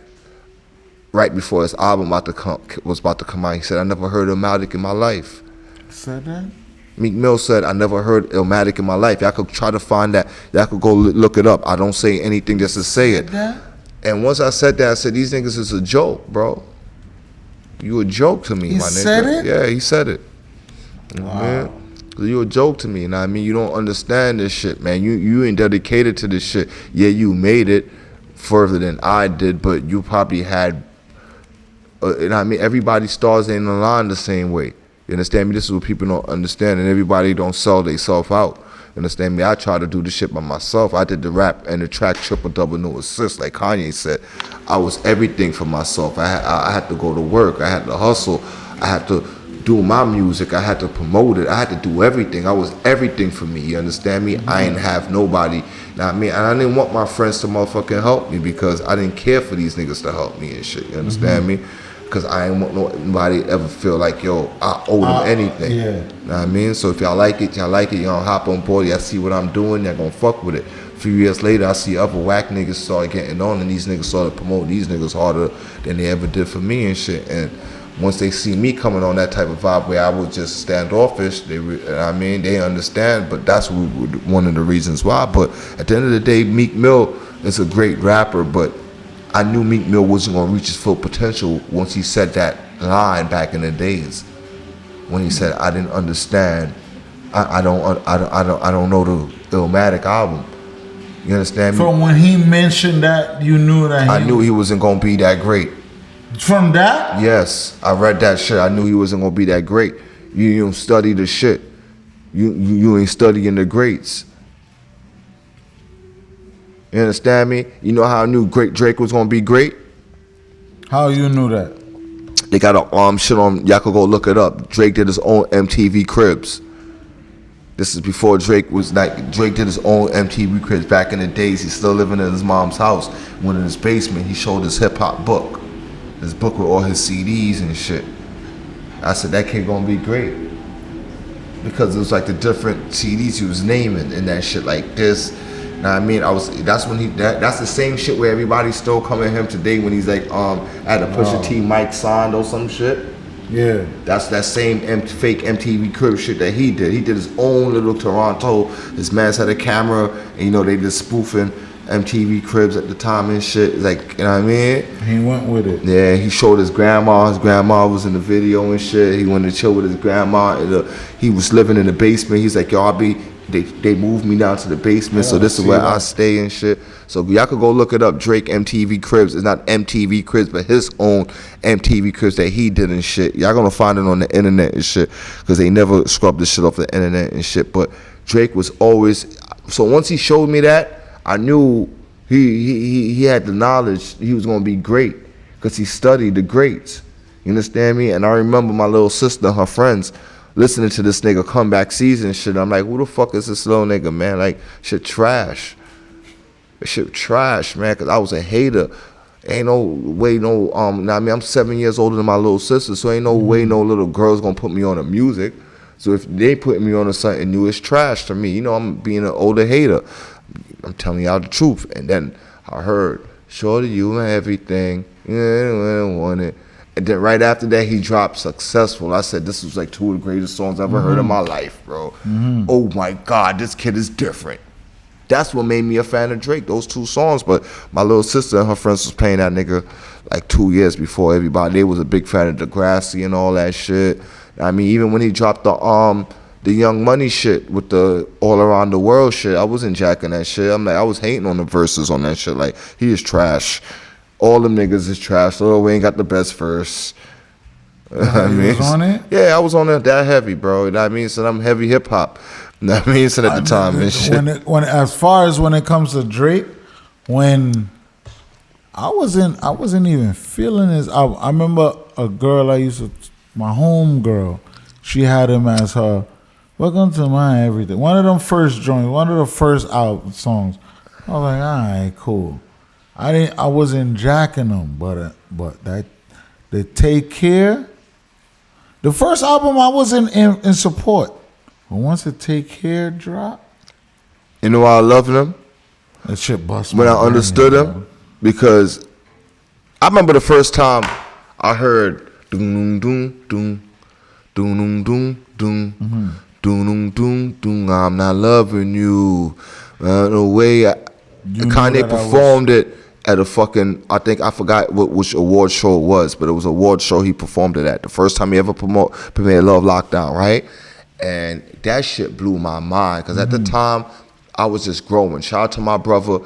Right before his album was about to come out, he said, I never heard Illmatic in my life. Said that? Meek Mill said, I never heard Illmatic in my life. Y'all could try to find that. Y'all could go look it up. I don't say anything just to say it. That? And once I said that, I said, these niggas is a joke, bro. You a joke to me, my nigga. He said it? Yeah, he said it. Wow. You a joke to me, you know what I mean? You don't understand this shit, man. You ain't dedicated to this shit. Yeah, you made it further than I did, but you probably had... you know what I mean? Everybody's stars ain't aligned the same way. You understand me? This is what people don't understand, and everybody don't sell themselves out. Understand me? I tried to do the shit by myself. I did the rap and the track triple double no assist, like Kanye said. I was everything for myself. I had to go to work. I had to hustle. I had to do my music. I had to promote it. I had to do everything. I was everything for me. You understand me? I ain't have nobody. Now I mean, and I didn't want my friends to motherfucking help me because I didn't care for these niggas to help me and shit. You understand me? Because I ain't want nobody ever feel like, yo, I owe them anything. Yeah. You know what I mean? So if y'all like it, y'all like it. Y'all hop on board. Y'all see what I'm doing. Y'all gonna fuck with it. A few years later, I see other whack niggas start getting on, and these niggas started promoting these niggas harder than they ever did for me and shit. And once they see me coming on that type of vibe where I was just standoffish, they understand. But that's one of the reasons why. But at the end of the day, Meek Mill is a great rapper, but I knew Meek Mill wasn't gonna reach his full potential once he said that line back in the days. When he said, "I didn't understand. I don't know the Illmatic album." You understand me? From when he mentioned that, you knew that I knew he wasn't gonna be that great. From that? Yes, I read that shit. I knew he wasn't gonna be that great. You don't study the shit. You ain't studying the greats. You understand me? You know how I knew Drake was gonna be great? How you knew that? They got a shit on. Y'all could go look it up. Drake did his own MTV Cribs. This is before Drake did his own MTV Cribs back in the days. He's still living in his mom's house. Went in his basement. He showed his hip hop book. His book with all his CDs and shit. I said that kid gonna be great because it was like the different CDs he was naming and that shit like this. Know what I mean? That's the same shit where everybody's still coming at him today when he's like at a Pusha T mic signed or some shit. Yeah. That's that same fake MTV Crib shit that he did. He did his own little Toronto. His man's had a camera and they just spoofing MTV Cribs at the time and shit. Like, you know what I mean? He went with it. Yeah, he showed his grandma. His grandma was in the video and shit. He went to chill with his grandma. He was living in the basement. He's like, yo, they moved me down to the basement, so this is where I stay and shit. So y'all could go look it up. Drake MTV Cribs. It's not MTV Cribs, but his own MTV Cribs that he did and shit. Y'all gonna find it on the internet and shit, because they never scrubbed the shit off the internet and shit. But Drake was always, so once he showed me that, I knew he had the knowledge he was gonna be great, because he studied the greats. You understand me? And I remember my little sister and her friends listening to this nigga Comeback Season shit. I'm like, who the fuck is this little nigga, man? Like, shit trash. Shit trash, man, because I was a hater. Ain't no way, I'm 7 years older than my little sister, so ain't no way no little girl's gonna put me on the music. So if they put me on to something new, it's trash to me. I'm being an older hater. I'm telling y'all the truth. And then I heard, shorty, you and everything. Yeah, I don't want it. And then right after that, he dropped Successful. I said, this was like two of the greatest songs I've ever heard in my life, bro. Oh my God, this kid is different. That's what made me a fan of Drake, those two songs. But my little sister and her friends was playing that nigga like 2 years before everybody. They was a big fan of Degrassi and all that shit. I mean, even when he dropped the Young Money shit with the All Around the World shit, I wasn't jacking that shit. I was hating on the verses on that shit. Like, he is trash. All them niggas is trash. Lil Wayne got the best verse. I mean, you was on it? Yeah, I was on it that heavy, bro. You know what I mean? So I'm heavy hip hop. You know what I mean? So at the time and shit. As far as when it comes to Drake, when I wasn't even feeling his album. I remember a girl my home girl, she had him as her Welcome to My Everything. One of them first joints, one of the first album songs. I was like, all right, cool. I wasn't jacking them, but that the Take Care. The first album I wasn't in support, but once the Take Care dropped, you know why I love them? that shit bust. When I understood him, because I remember the first time I heard doom doom doom doom doom doom doom doom doom. I'm not loving you. The way Kanye performed it at a fucking, I forgot which award show it was, but it was an award show he performed it at. The first time he ever premiered Love Lockdown, right? And that shit blew my mind, because at the time, I was just growing. Shout out to my brother,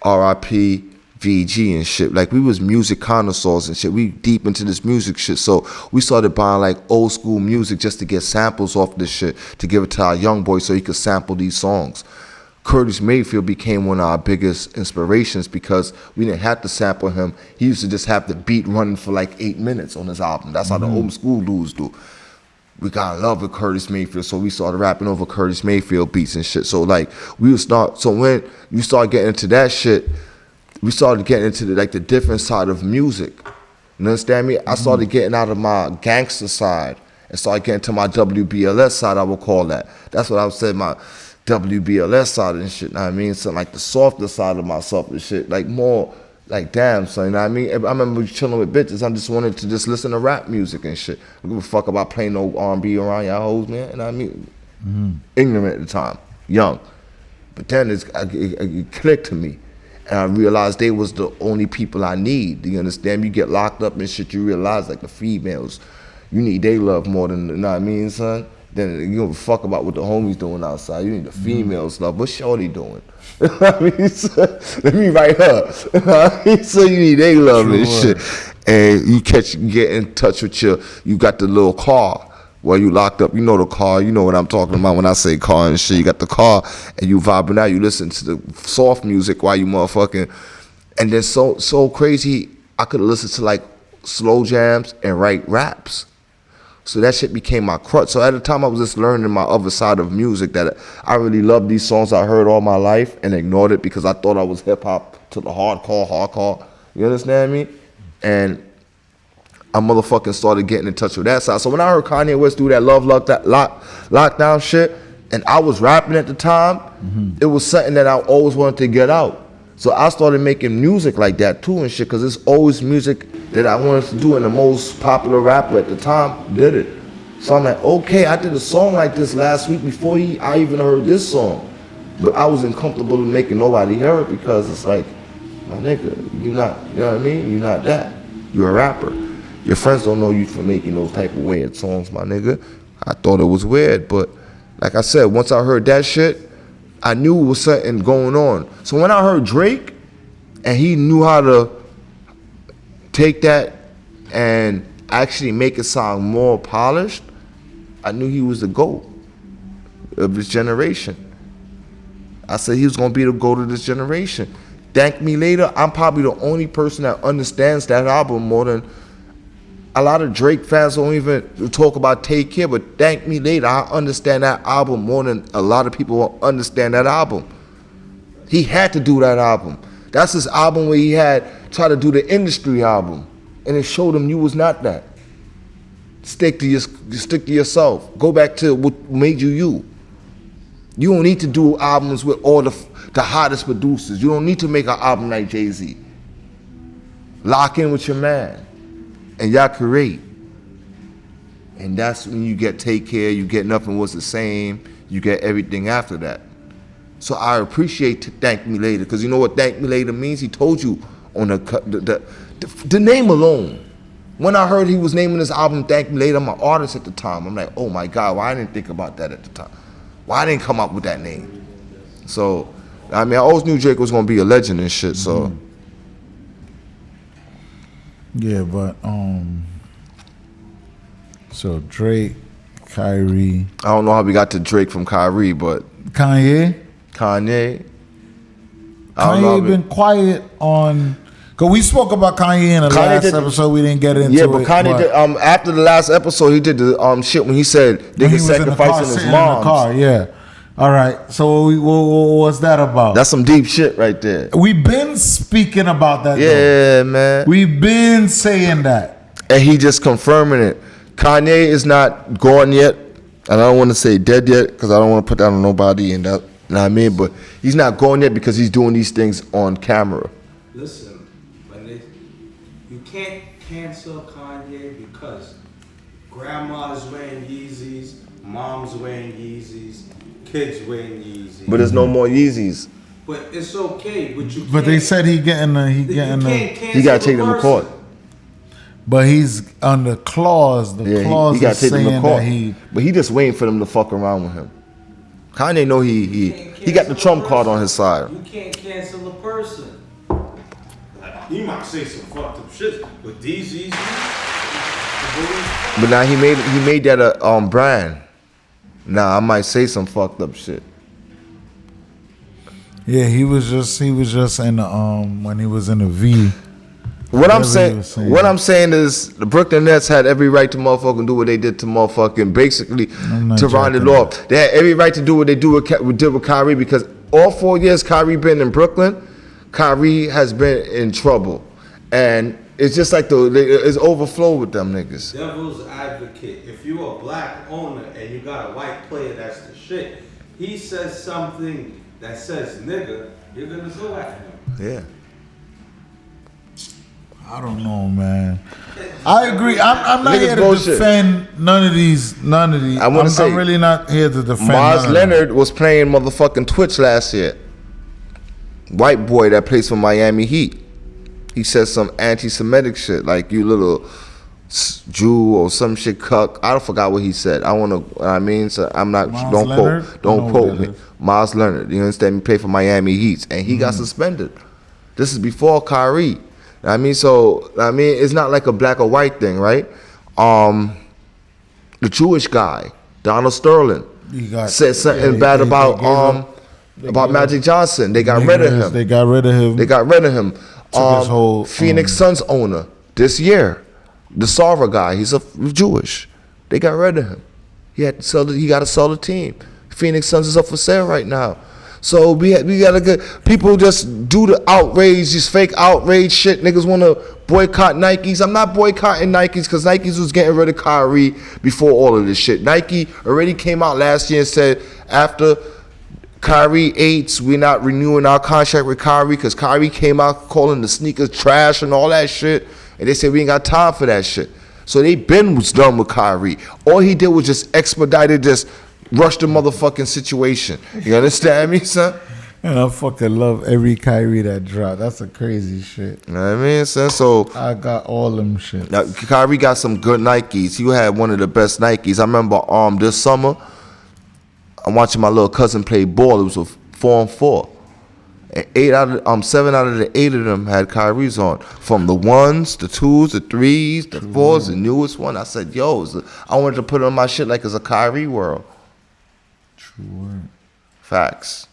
R.I.P., VG and shit. Like, we was music connoisseurs and shit. We deep into this music shit. So we started buying like old school music just to get samples off this shit, to give it to our young boy so he could sample these songs. Curtis Mayfield became one of our biggest inspirations because we didn't have to sample him. He used to just have the beat running for like 8 minutes on his album. That's how the old school dudes do. We got in love with Curtis Mayfield, so we started rapping over Curtis Mayfield beats and shit. So like we would start. So when you start getting into that shit, we started getting into the different side of music. You understand me? I started getting out of my gangster side and started getting to my WBLS side, I would call that. That's what I would say, my WBLS side and shit, you know what I mean? Something like the softer side of myself and shit. Like more, like damn, son, you know what I mean? I remember chilling with bitches, I just wanted to just listen to rap music and shit. I don't give a fuck about playing no R&B around y'all hoes, man, you know what I mean? Ignorant at the time, young. But then it clicked to me. And I realized they was the only people I need. Do you understand? You get locked up and shit, you realize like the females, you need their love more than, you know what I mean, son? Then you don't fuck about what the homies doing outside. You need the females love. What's Shorty doing? I mean, so, let me write her. I mean, so you need their love and shit. And you get in touch with you got the little car where you locked up. You know the car. You know what I'm talking about when I say car and shit. You got the car and you vibing out. You listen to the soft music while you motherfucking. And then so crazy, I could listen to like slow jams and write raps. So that shit became my crutch. So at the time I was just learning my other side of music, that I really loved these songs I heard all my life and ignored it because I thought I was hip hop to the hardcore. You understand me? And I motherfucking started getting in touch with that side. So when I heard Kanye West do that lockdown shit, and I was rapping at the time, it was something that I always wanted to get out. So I started making music like that too and shit, because it's always music that I wanted to do, and the most popular rapper at the time did it. So I'm like, okay, I did a song like this last week before I even heard this song. But I was uncomfortable with making nobody hear it because it's like, my nigga, you're not, you know what I mean? You're not that. You're a rapper. Your friends don't know you for making those type of weird songs, my nigga. I thought it was weird, but like I said, once I heard that shit, I knew it was something going on. So when I heard Drake, and he knew how to take that and actually make it sound more polished, I knew he was the GOAT of his generation. I said he was gonna be the GOAT of this generation. Thank Me Later, I'm probably the only person that understands that album more than a lot of Drake fans don't even talk about Take Care, but Thank Me Later, I understand that album more than a lot of people will understand that album. He had to do that album. That's his album where he had tried to do the industry album, and it showed him you was not that. Stick to yourself. Go back to what made you you. You don't need to do albums with all the hottest producers. You don't need to make an album like Jay-Z. Lock in with your man. And y'all create. And that's when you get Take Care, you get Nothing Was the Same, you get everything after that. So I appreciate Thank Me Later, because you know what Thank Me Later means? He told you on the name alone. When I heard he was naming this album Thank Me Later, I'm an artist at the time. I'm like, oh my God, why I didn't think about that at the time? Why I didn't come up with that name? So, I mean, I always knew Drake was gonna be a legend and shit, so. Yeah, but so Drake, Kyrie. I don't know how we got to Drake from Kyrie, but Kanye been quiet on. Cause we spoke about Kanye in the last episode. We didn't get into it. Yeah, but Kanye did, after the last episode, he did the shit when he said nigga sacrificing his mom. In the car, yeah. All right. So what's that about? That's some deep shit right there. We've been speaking about that. Yeah, man. We've been saying that, and he just confirming it. Kanye is not gone yet, and I don't want to say dead yet because I don't want to put that on nobody. And that, you know what I mean? But he's not gone yet because he's doing these things on camera. Listen, you can't cancel Kanye because grandma's wearing Yeezys, mom's wearing Yeezys, kids wearing Yeezys. But there's no more Yeezys. But it's okay. But they said he got to take them to court. But he's on the clause. The clause he got is to take them to saying court. that But he just waiting for them to fuck around with him. Kanye know he got the trump card on his side. You can't cancel a person. he might say some fucked up shit, but these Yeezys. But now he made that a brand. Now I might say some fucked up shit. Yeah, he was just in the when he was in the V. What I'm saying is the Brooklyn Nets had every right to motherfucking do what they did to motherfucking basically to round it off. They had every right to do what they did with Kyrie because all 4 years Kyrie been in Brooklyn, Kyrie has been in trouble, and it's just like it's overflow with them niggas. Devil's advocate. If you a black owner and you got a white player that's the shit, he says something that says nigga, you're gonna go at him. Yeah. I don't know, man. I agree. I'm not Niggas here to bullshit. defend none of these. I'm really not here to defend. Marz Leonard was playing motherfucking Twitch last year. White boy that plays for Miami Heat. He said some anti-Semitic shit like you little Jew or some shit cuck. I forgot what he said. So I'm not. Marz Don't Leonard? quote me. Marz Leonard. You understand me? Play for Miami Heat, and he got suspended. This is before Kyrie. It's not like a black or white thing, right? The Jewish guy, Donald Sterling, said something bad about Magic Johnson. They got rid of him. They got rid of him. Phoenix Suns owner this year, the Sarver guy, he's Jewish. They got rid of him. He got to sell the team. Phoenix Suns is up for sale right now. So we got to get people just do the outrage, this fake outrage shit. Niggas want to boycott Nikes. I'm not boycotting Nikes because Nikes was getting rid of Kyrie before all of this shit. Nike already came out last year and said after Kyrie 8s, we're not renewing our contract with Kyrie because Kyrie came out calling the sneakers trash and all that shit. And they said we ain't got time for that shit. So they was done with Kyrie. All he did was just rush the motherfucking situation. You understand me, son? And I fucking love every Kyrie that dropped. That's a crazy shit. You know what I mean, son? So I got all them shit. Now, Kyrie got some good Nikes. He had one of the best Nikes. I remember this summer, I'm watching my little cousin play ball. It was a 4-on-4. And 7 out of the 8 of them had Kyrie's on. From the 1s, the 2s, the 3s, the 4s, the newest one. I said, I wanted to put it on my shit like it's a Kyrie world. True word. Facts.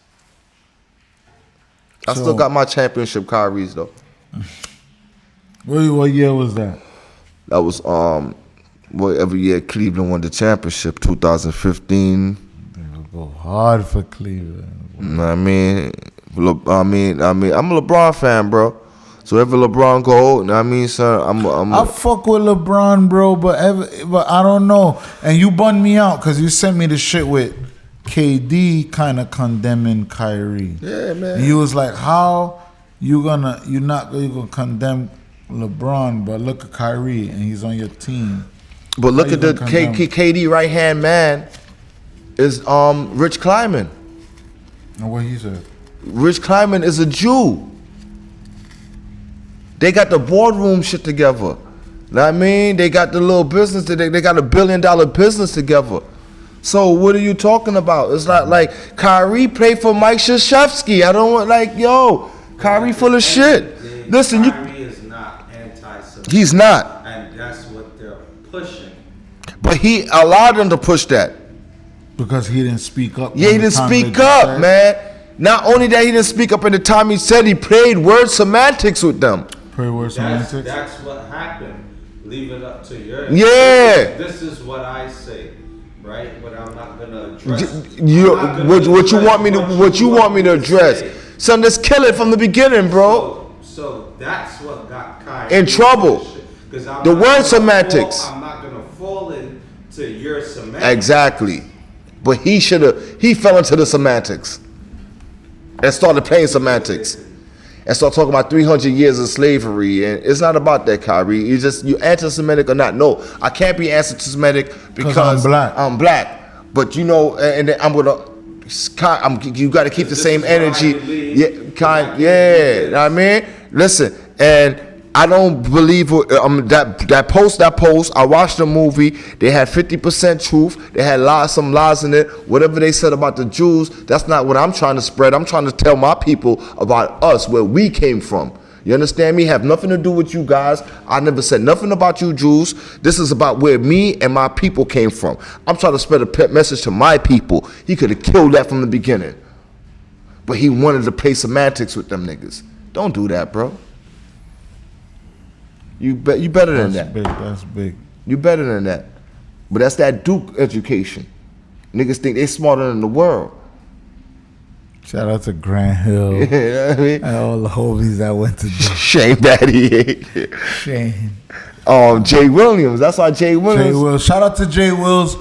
I still got my championship Kyries though. What year was that? That was every year Cleveland won the championship, 2015. They would go hard for Cleveland. You know what I mean? I'm a LeBron fan, bro. So if LeBron go, you know what I mean, son, I fuck with LeBron, bro, but I don't know. And you bummed me out because you sent me the shit with KD kind of condemning Kyrie. Yeah, man. And he was like, "How you gonna condemn LeBron, but look at Kyrie and he's on your team." But look at the KD right hand man is Rich Kleiman. And what he said? Rich Kleiman is a Jew. They got the boardroom shit together. Know what I mean? They got the little business. They got $1 billion business together. So what are you talking about? It's not like Kyrie played for Mike Krzyzewski. I don't want Kyrie full of shit. Listen, Kyrie is not anti-Semitic. He's not. And that's what they're pushing. But he allowed them to push that. Because he didn't speak up. Yeah, he didn't speak up, man. Not only that, he didn't speak up at the time he said he played word semantics with them. Played word semantics? That's what happened. Leave it up to your... Yeah. This is what I say. Right, but I'm not gonna address. What you want me to address? Son, let's kill it from the beginning, bro. So that's what got Kyrie in trouble. The word semantics. I'm not gonna fall into your semantics. Exactly, but he fell into the semantics and started playing semantics and started talking about 300 years of slavery. And it's not about that, Kyrie. You anti-Semitic or not? No, I can't be anti-Semitic because I'm black. But and then I'm gonna. You got to keep the same energy. Yeah, you know what I mean? Listen, and I don't believe that post. I watched the movie. They had 50% truth. They had some lies in it. Whatever they said about the Jews, that's not what I'm trying to spread. I'm trying to tell my people about us, where we came from. You understand me? Have nothing to do with you guys. I never said nothing about you Jews. This is about where me and my people came from. I'm trying to spread a pet message to my people. He could have killed that from the beginning. But he wanted to play semantics with them niggas. Don't do that, bro. You better than that. That's big. You better than that. But that's that Duke education. Niggas think they smarter than the world. Shout out to Grant Hill. You know what I mean? And all the homies that went to Duke. Shane Daddy. Shane. Jay Williams. That's why Jay Williams. Shout out to Jay Wills.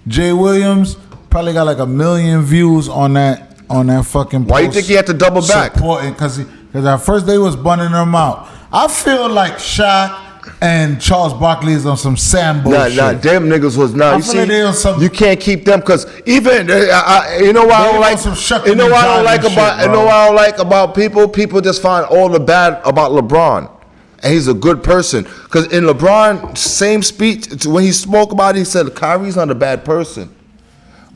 Jay Williams probably got like 1 million views on that fucking post. Why you think he had to double back? Supporting, because at first they was bunning him out. I feel like Shaq and Charles Barkley is on some Sambo shit. Nah, them niggas was not. You see, they on some, you can't keep them because even you know what I don't like. You know what I don't like about. You know what I don't like about people. People just find all the bad about LeBron, and he's a good person. Because in LeBron's same speech when he spoke about it, he said Kyrie's not a bad person,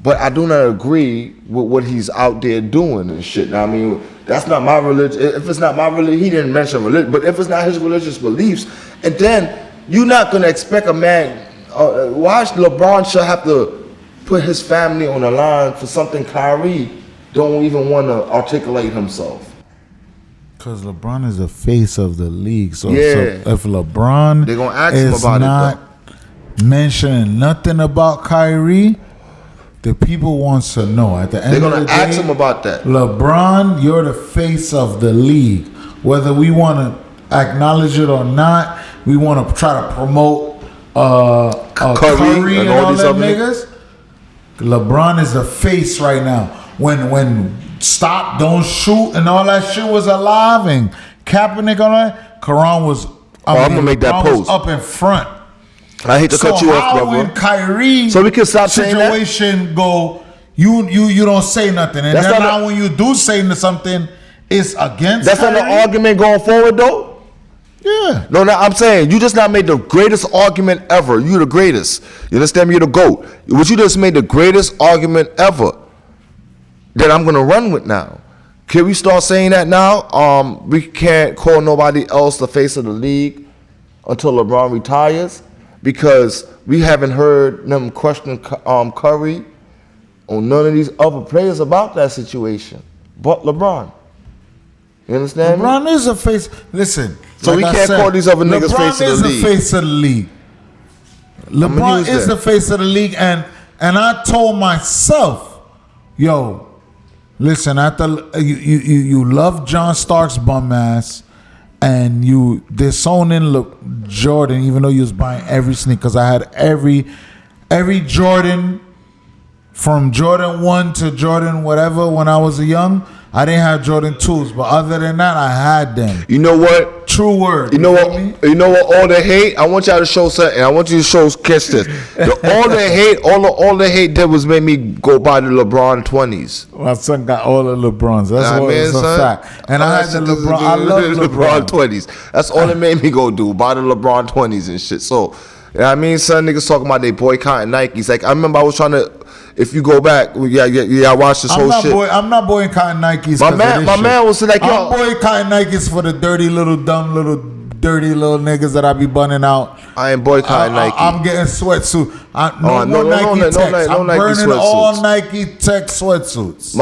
but I do not agree with what he's out there doing and shit. Now, I mean, that's not my religion. If it's not my religion, he didn't mention religion. But if it's not his religious beliefs, and then you're not gonna expect a man. Why LeBron should have to put his family on the line for something Kyrie don't even want to articulate himself? Because LeBron is the face of the league. So, yeah. So if LeBron they're gonna ask him about not mentioning nothing about Kyrie, the people wants to know. At the end they're of the gonna day, ask him about that. LeBron, you're the face of the league. Whether we want to acknowledge it or not, we want to try to promote Curry and all them niggas. LeBron is the face right now. When stop, don't shoot, and all that shit was alive, and Kaepernick on that, Karan was. I'm gonna make that post up in front. I hate to cut you off, brother. When Kyrie so we can stop saying that? Situation go, you don't say nothing, and then now when you do say something, it's against. That's Kyrie. not an argument going forward, though. Yeah. No, I'm saying you just not made the greatest argument ever. You the greatest. You understand me? You're the GOAT. What you just made the greatest argument ever that I'm gonna run with now. Can we start saying that now? We can't call nobody else the face of the league until LeBron retires, because we haven't heard them question Curry or none of these other players about that situation, but LeBron. You understand? LeBron is a face. Listen. So we can't call these other niggas face of the league. LeBron is the face of the league. LeBron is the face of the league, and I told myself, yo, listen, after you love John Stark's bum ass, and you disowning Jordan, even though you was buying every sneaker, because I had every Jordan from Jordan 1 to Jordan whatever when I was young. I didn't have Jordan 2s, but other than that, I had them. You know what? True word. You know what? You know what? All the hate. I want y'all to show something. I want you to show catch this. All the hate did was make me go buy the LeBron 20s. My son got all the LeBrons. That's what it's a fact. And I had the LeBron. I love LeBron 20s. That's all it made me go do. Buy the LeBron 20s and shit. So, you know what I mean, son, niggas talking about they boycotting Nikes. Like, I remember I was trying to. If you go back, I watched this whole shit. I'm not boycotting Nikes. My man was like, yo, I'm boycotting Nikes for the dirty little niggas that I be bunning out. I ain't boycotting Nike. I'm getting sweatsuit. No Nike Techs. I'm burning all Nike Tech sweatsuits.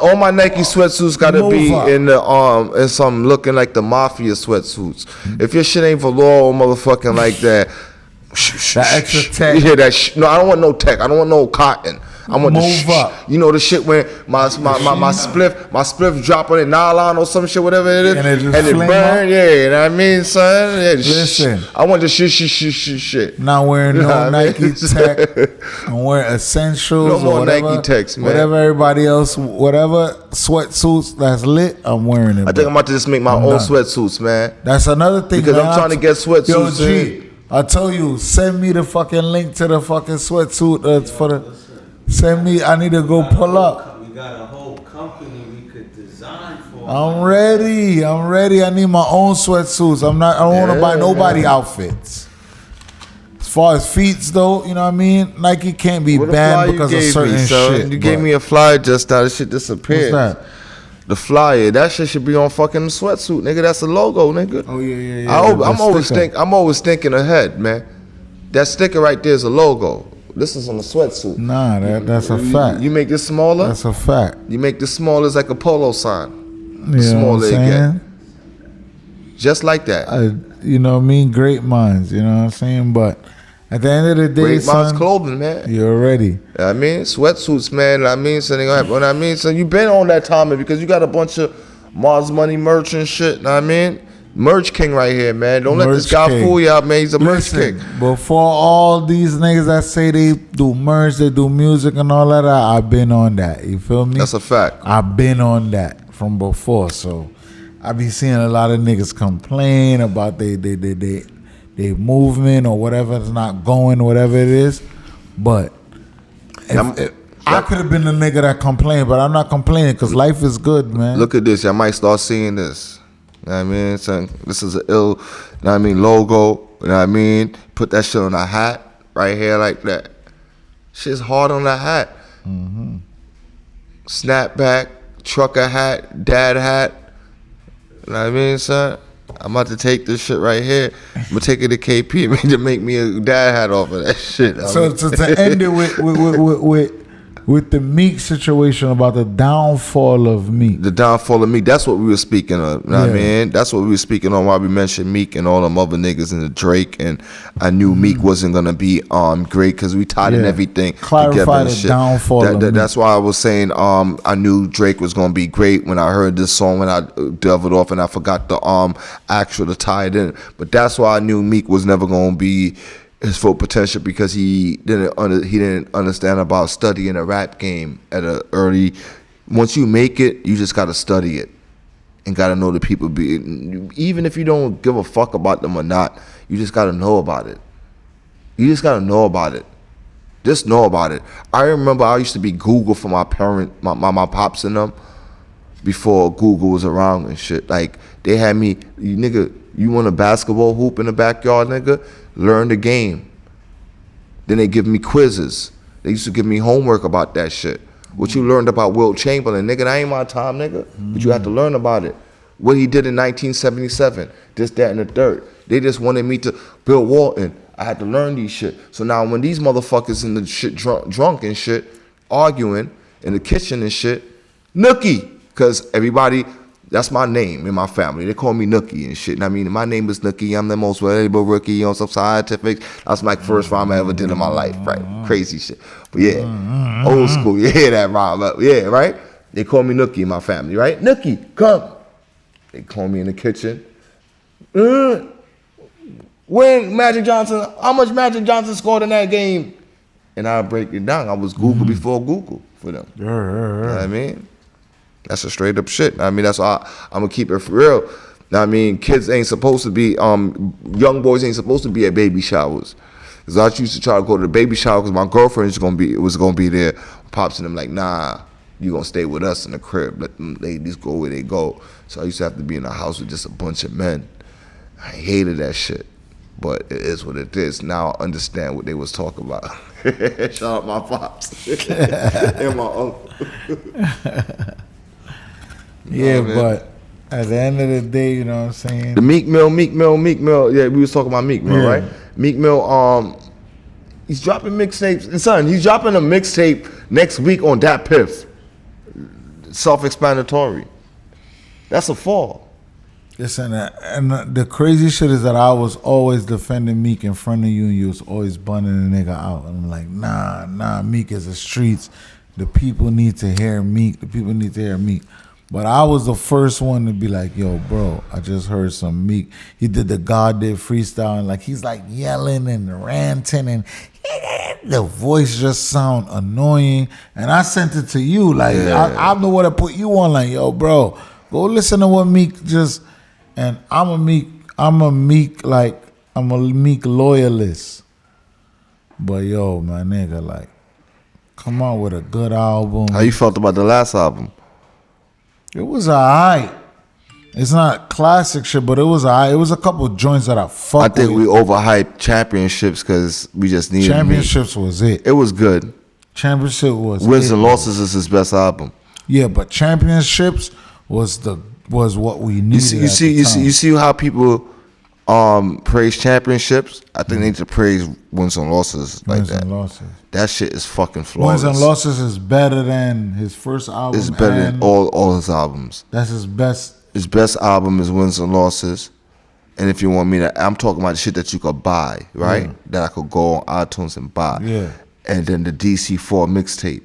All my Nike sweatsuits gotta be in some looking like the mafia sweatsuits. If your shit ain't velour or motherfucking like that. That extra tech. Yeah, no, I don't want no tech. I don't want no cotton. I want you know the shit when my spliff drop on it nylon or some shit, whatever it is, and it burn. Yeah, you know what I mean, son. Yeah, listen, I want the shit. Not wearing no Nike Tech. I'm wearing essentials. No more whatever, Nike Techs, man. Whatever everybody else, whatever sweatsuits that's lit, I'm wearing it. I think I'm about to just make my own sweatsuits, man. That's another thing, because I'm trying to get sweatsuits. Yo, G, I tell you, send me the fucking link to the fucking sweatsuit for the. Send me. I need to go pull up. We got a whole company we could design for. I'm ready. I need my own sweatsuits. I don't want to buy nobody outfits. As far as feets though, you know what I mean? Nike can't be banned because of certain shit. You gave me a flyer just now. This shit disappeared. What's that? The flyer, that shit should be on fucking sweatsuit, nigga. That's the logo, nigga. Oh yeah. I'm always thinking ahead, man. That sticker right there is a logo. This is on a sweatsuit. Nah, that's a fact. You make this smaller? That's a fact. You make this smaller, it's like a polo sign. The You know what I'm saying? Just like that. You know what I mean? Great minds, you know what I'm saying? But at the end of the day, Great minds son, clothing, man. you're ready. I mean, sweatsuits, man. I mean, so what I mean, so you been on that time because you got a bunch of Marz Money merch and shit. Know what I mean, merch king right here, man. Don't let this guy fool you out, man. He's a merch king. Before all these niggas that say they do merch, they do music and all that, I've been on that. You feel me? That's a fact. I've been on that from before, so I be seeing a lot of niggas complain about they movement or whatever's not going, whatever it is. But I could have been the nigga that complained, but I'm not complaining because life is good, man. Look at this. I might start seeing this. You know what I mean? Son, this is an ill, you know what I mean, logo. You know what I mean? Put that shit on a hat right here like that. Shit's hard on that hat. Mm-hmm. Snapback, trucker hat, dad hat. You know what I mean, son? I'm about to take this shit right here. I'm gonna take it to KP to make me a dad hat off of that shit. So to end it with the Meek situation about the downfall of Meek. The downfall of Meek. That's what we were speaking of. You know what I Yeah. mean? That's what we were speaking on while we mentioned Meek and all them other niggas and the Drake. And I knew Meek wasn't gonna be great because we tied in Yeah. everything Clarify together and the shit. downfall of Meek. That's why I was saying I knew Drake was gonna be great when I heard this song when I delved off and I forgot the actual to tie it in. But that's why I knew Meek was never gonna be his full potential because he didn't understand about studying a rap game at a early. Once you make it, you just gotta study it and gotta know the people. Even if you don't give a fuck about them or not, you just gotta know about it. You just gotta know about it. Just know about it. I remember I used to be Google for my parent, my pops and them before Google was around and shit. Like they had me, nigga, you want a basketball hoop in the backyard, nigga? Learn the game. Then they give me quizzes. They used to give me homework about that shit. What you learned about Wilt Chamberlain, nigga, that ain't my time, nigga. But you have to learn about it. What he did in 1977, this, that, and the third. They just wanted me to, Bill Walton, I had to learn these shit. So now when these motherfuckers in the shit drunk and shit, arguing in the kitchen and shit, Nookie, because everybody, that's my name in my family. They call me Nookie and shit. And I mean, my name is Nookie. I'm the most valuable rookie on some scientific. That's my first rhyme I ever did in my life, right? Crazy shit. But yeah, old school. You hear that rhyme? Yeah, right? They call me Nookie in my family, right? Nookie, come. They call me in the kitchen. When Magic Johnson, how much Magic Johnson scored in that game? And I break it down. I was Google before Google for them. You know what I mean? That's a straight up shit. I mean, that's why I'm gonna keep it for real. I mean, kids ain't supposed to be, young boys ain't supposed to be at baby showers. Cause I used to try to go to the baby shower because my girlfriend was gonna be there. Pops and them like, nah, you gonna stay with us in the crib. Let them ladies go where they go. So I used to have to be in a house with just a bunch of men. I hated that shit. But it is what it is. Now I understand what they was talking about. Shout out my pops and my uncle. Yeah, but at the end of the day, you know what I'm saying? The Meek Mill. Yeah, we was talking about Meek Mill, right? Meek Mill, he's dropping mixtapes. And son, he's dropping a mixtape next week on Dat Piff. Self-explanatory. That's a fall. Listen, and the crazy shit is that I was always defending Meek in front of you, and you was always bunning the nigga out. And I'm like, nah, Meek is the streets. The people need to hear Meek. The people need to hear Meek. But I was the first one to be like, yo, bro, I just heard some Meek. He did the God did freestyle, and like he's like yelling and ranting, and the voice just sound annoying. And I sent it to you, like I'm the one that put you on, like, yo, bro, go listen to what Meek just. And I'm a Meek loyalist. But yo, my nigga, like, come out with a good album. How you felt about the last album? It was alright. It's not classic shit, but it was alright. It was a couple of joints that I fucked with. I think we overhyped Championships because we just needed Championships Meek. was it. It was good. Championship was Wins it. and Losses is his best album. Yeah, but Championships was what we needed. You see how people praise championships? I think they need to praise wins and losses like wins that. And losses. That shit is fucking flawless. Wins and losses is better than his first album. It's better than all his albums. That's his best. His best album is Wins and Losses. And if you want me to, I'm talking about the shit that you could buy, right? Yeah. That I could go on iTunes and buy. Yeah. And then the DC4 mixtape.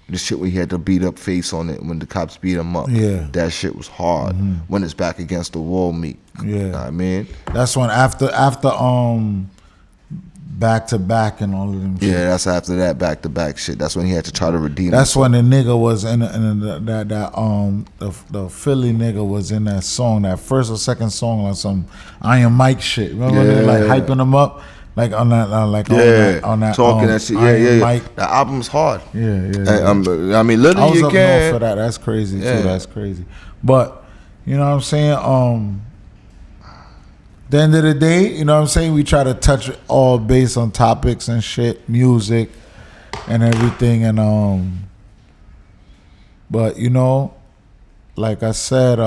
The shit where he had the beat up face on it when the cops beat him up. Yeah. That shit was hard. When it's back against the wall meet. Yeah. You know what I mean? That's when after back to back and all of them shit. Yeah, that's after that back to back shit. That's when he had to try to redeem That's himself. when the nigga was in the Philly nigga was in that song, that first or second song, like some Iron Mike shit. Remember when they like hyping him up? Like on that, on that talking that shit. Iron Mike. The album's hard. Yeah. I mean, literally, I was you up can. north for that. That's crazy too. That's crazy. But you know what I'm saying? The end of the day, you know what I'm saying? We try to touch all based on topics and shit, music and everything, and but you know, like I said,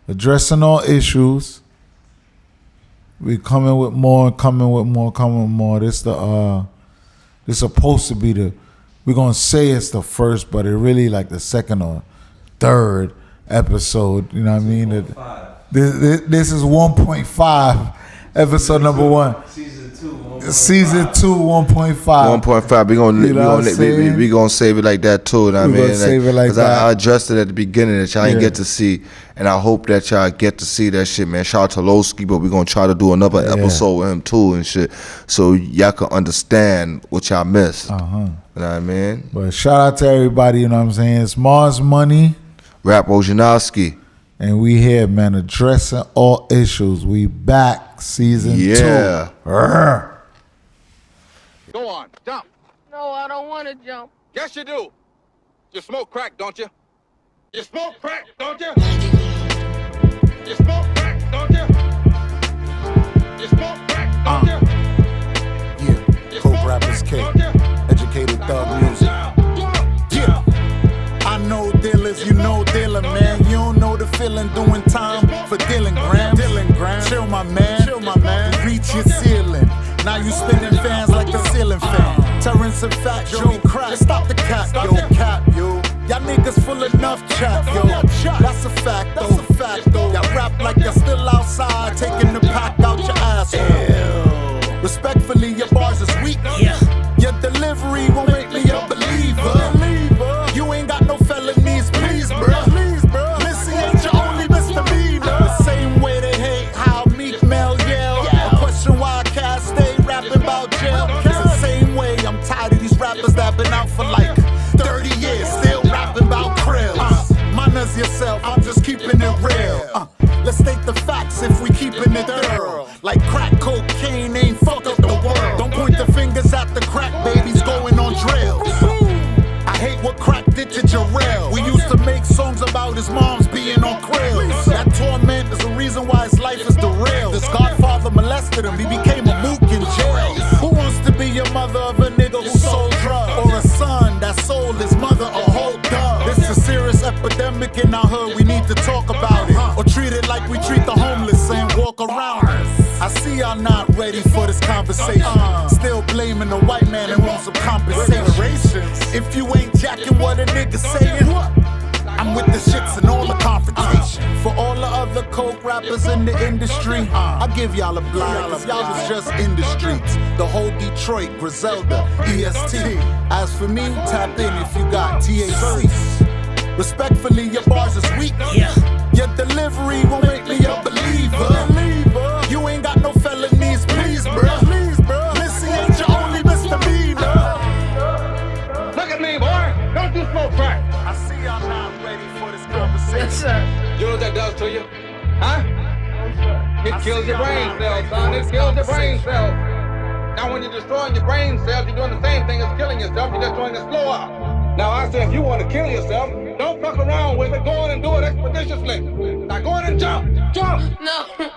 addressing all issues. We coming with more. This supposed to be we're gonna say it's the first, but it really like the second or third episode. You know what I mean? This is 1.5, episode number 1. Season 2, 1.5. 1.5. We gonna save it like that too. You know what I mean? Save it like that. I addressed it at the beginning that y'all ain't get to see, and I hope that y'all get to see that shit, man. Shout out to Lowski, but we gonna try to do another episode with him too and shit, so y'all can understand what y'all missed. You know what I mean? But shout out to everybody. You know what I'm saying? It's Marz Money, Rap Wojnarowski. And we here, man, addressing all issues. We back, season 2. Go on, jump. No, I don't want to jump. Yes, you do. You smoke crack, don't you? You smoke crack, don't you? You smoke crack, don't you? You smoke crack, don't you? Yeah, Coke Rappers K, educated thug music. Yeah, I know dealers, you know dealer, man. You don't know the feeling, doing time for dealing grams. Chill, my man. Reach your ceiling. Now you spinning fans like the ceiling fan. Terrence and Fat Joe crack. Stop the cap, yo. Y'all niggas full enough chat, yo. That's a fact, though. Y'all rap like you're still outside, taking the pack out your asshole. Respectfully, your bars is weak. Your delivery won't make me a believer. You ain't got no felonies, please, bruh. Missy ain't your only misdemeanor. The same way they hate how Meek Mill yell. A question why Cass stay rapping about jail. It's the same way I'm tired of these rappers that been out for like 30 years, still rapping about krills. Manners yourself, I'm just keeping it real. Let's state the facts if we keeping it thorough. Like crack cocaine ain't fuck up the world. Don't point the fingers at the crack babies going on drills. I hate what crack did to Jarrell. We used to make songs about his moms being on krills. That torment is the reason why his life is derailed. This godfather molested him, he became a mook in jail. Who wants to be your mother of a nigga who sold drugs? Or a son that sold his mother a whole dog? It's a serious epidemic in our hood, we need to talk about it. Or treat it like we treat the homeless and walk around it. I see y'all not ready for this conversation. Still blaming the white man and want some compensation. If you ain't jacking what a nigga saying, I'm with the shits and all the confrontation. For all the other coke rappers in the industry, I give y'all a blind, cause y'all was just in the streets. The whole Detroit, Griselda, EST. As for me, tap in if you got THC. Respectfully, your bars is weak. Your delivery won't make me a believer. You ain't got no felonies, please, bruh. Missy ain't your only misdemeanor. Look at me, boy. Don't you smoke crack. I see y'all not ready for this conversation. Yes, sir. You know what that does to you? Huh? It kills your brain cells, son. It kills your brain cells. Now, when you're destroying your brain cells, you're doing the same thing as killing yourself. You're just doing it slower. Now, I say if you want to kill yourself, don't fuck around with it. Go on and do it expeditiously. Now, go on and jump. No.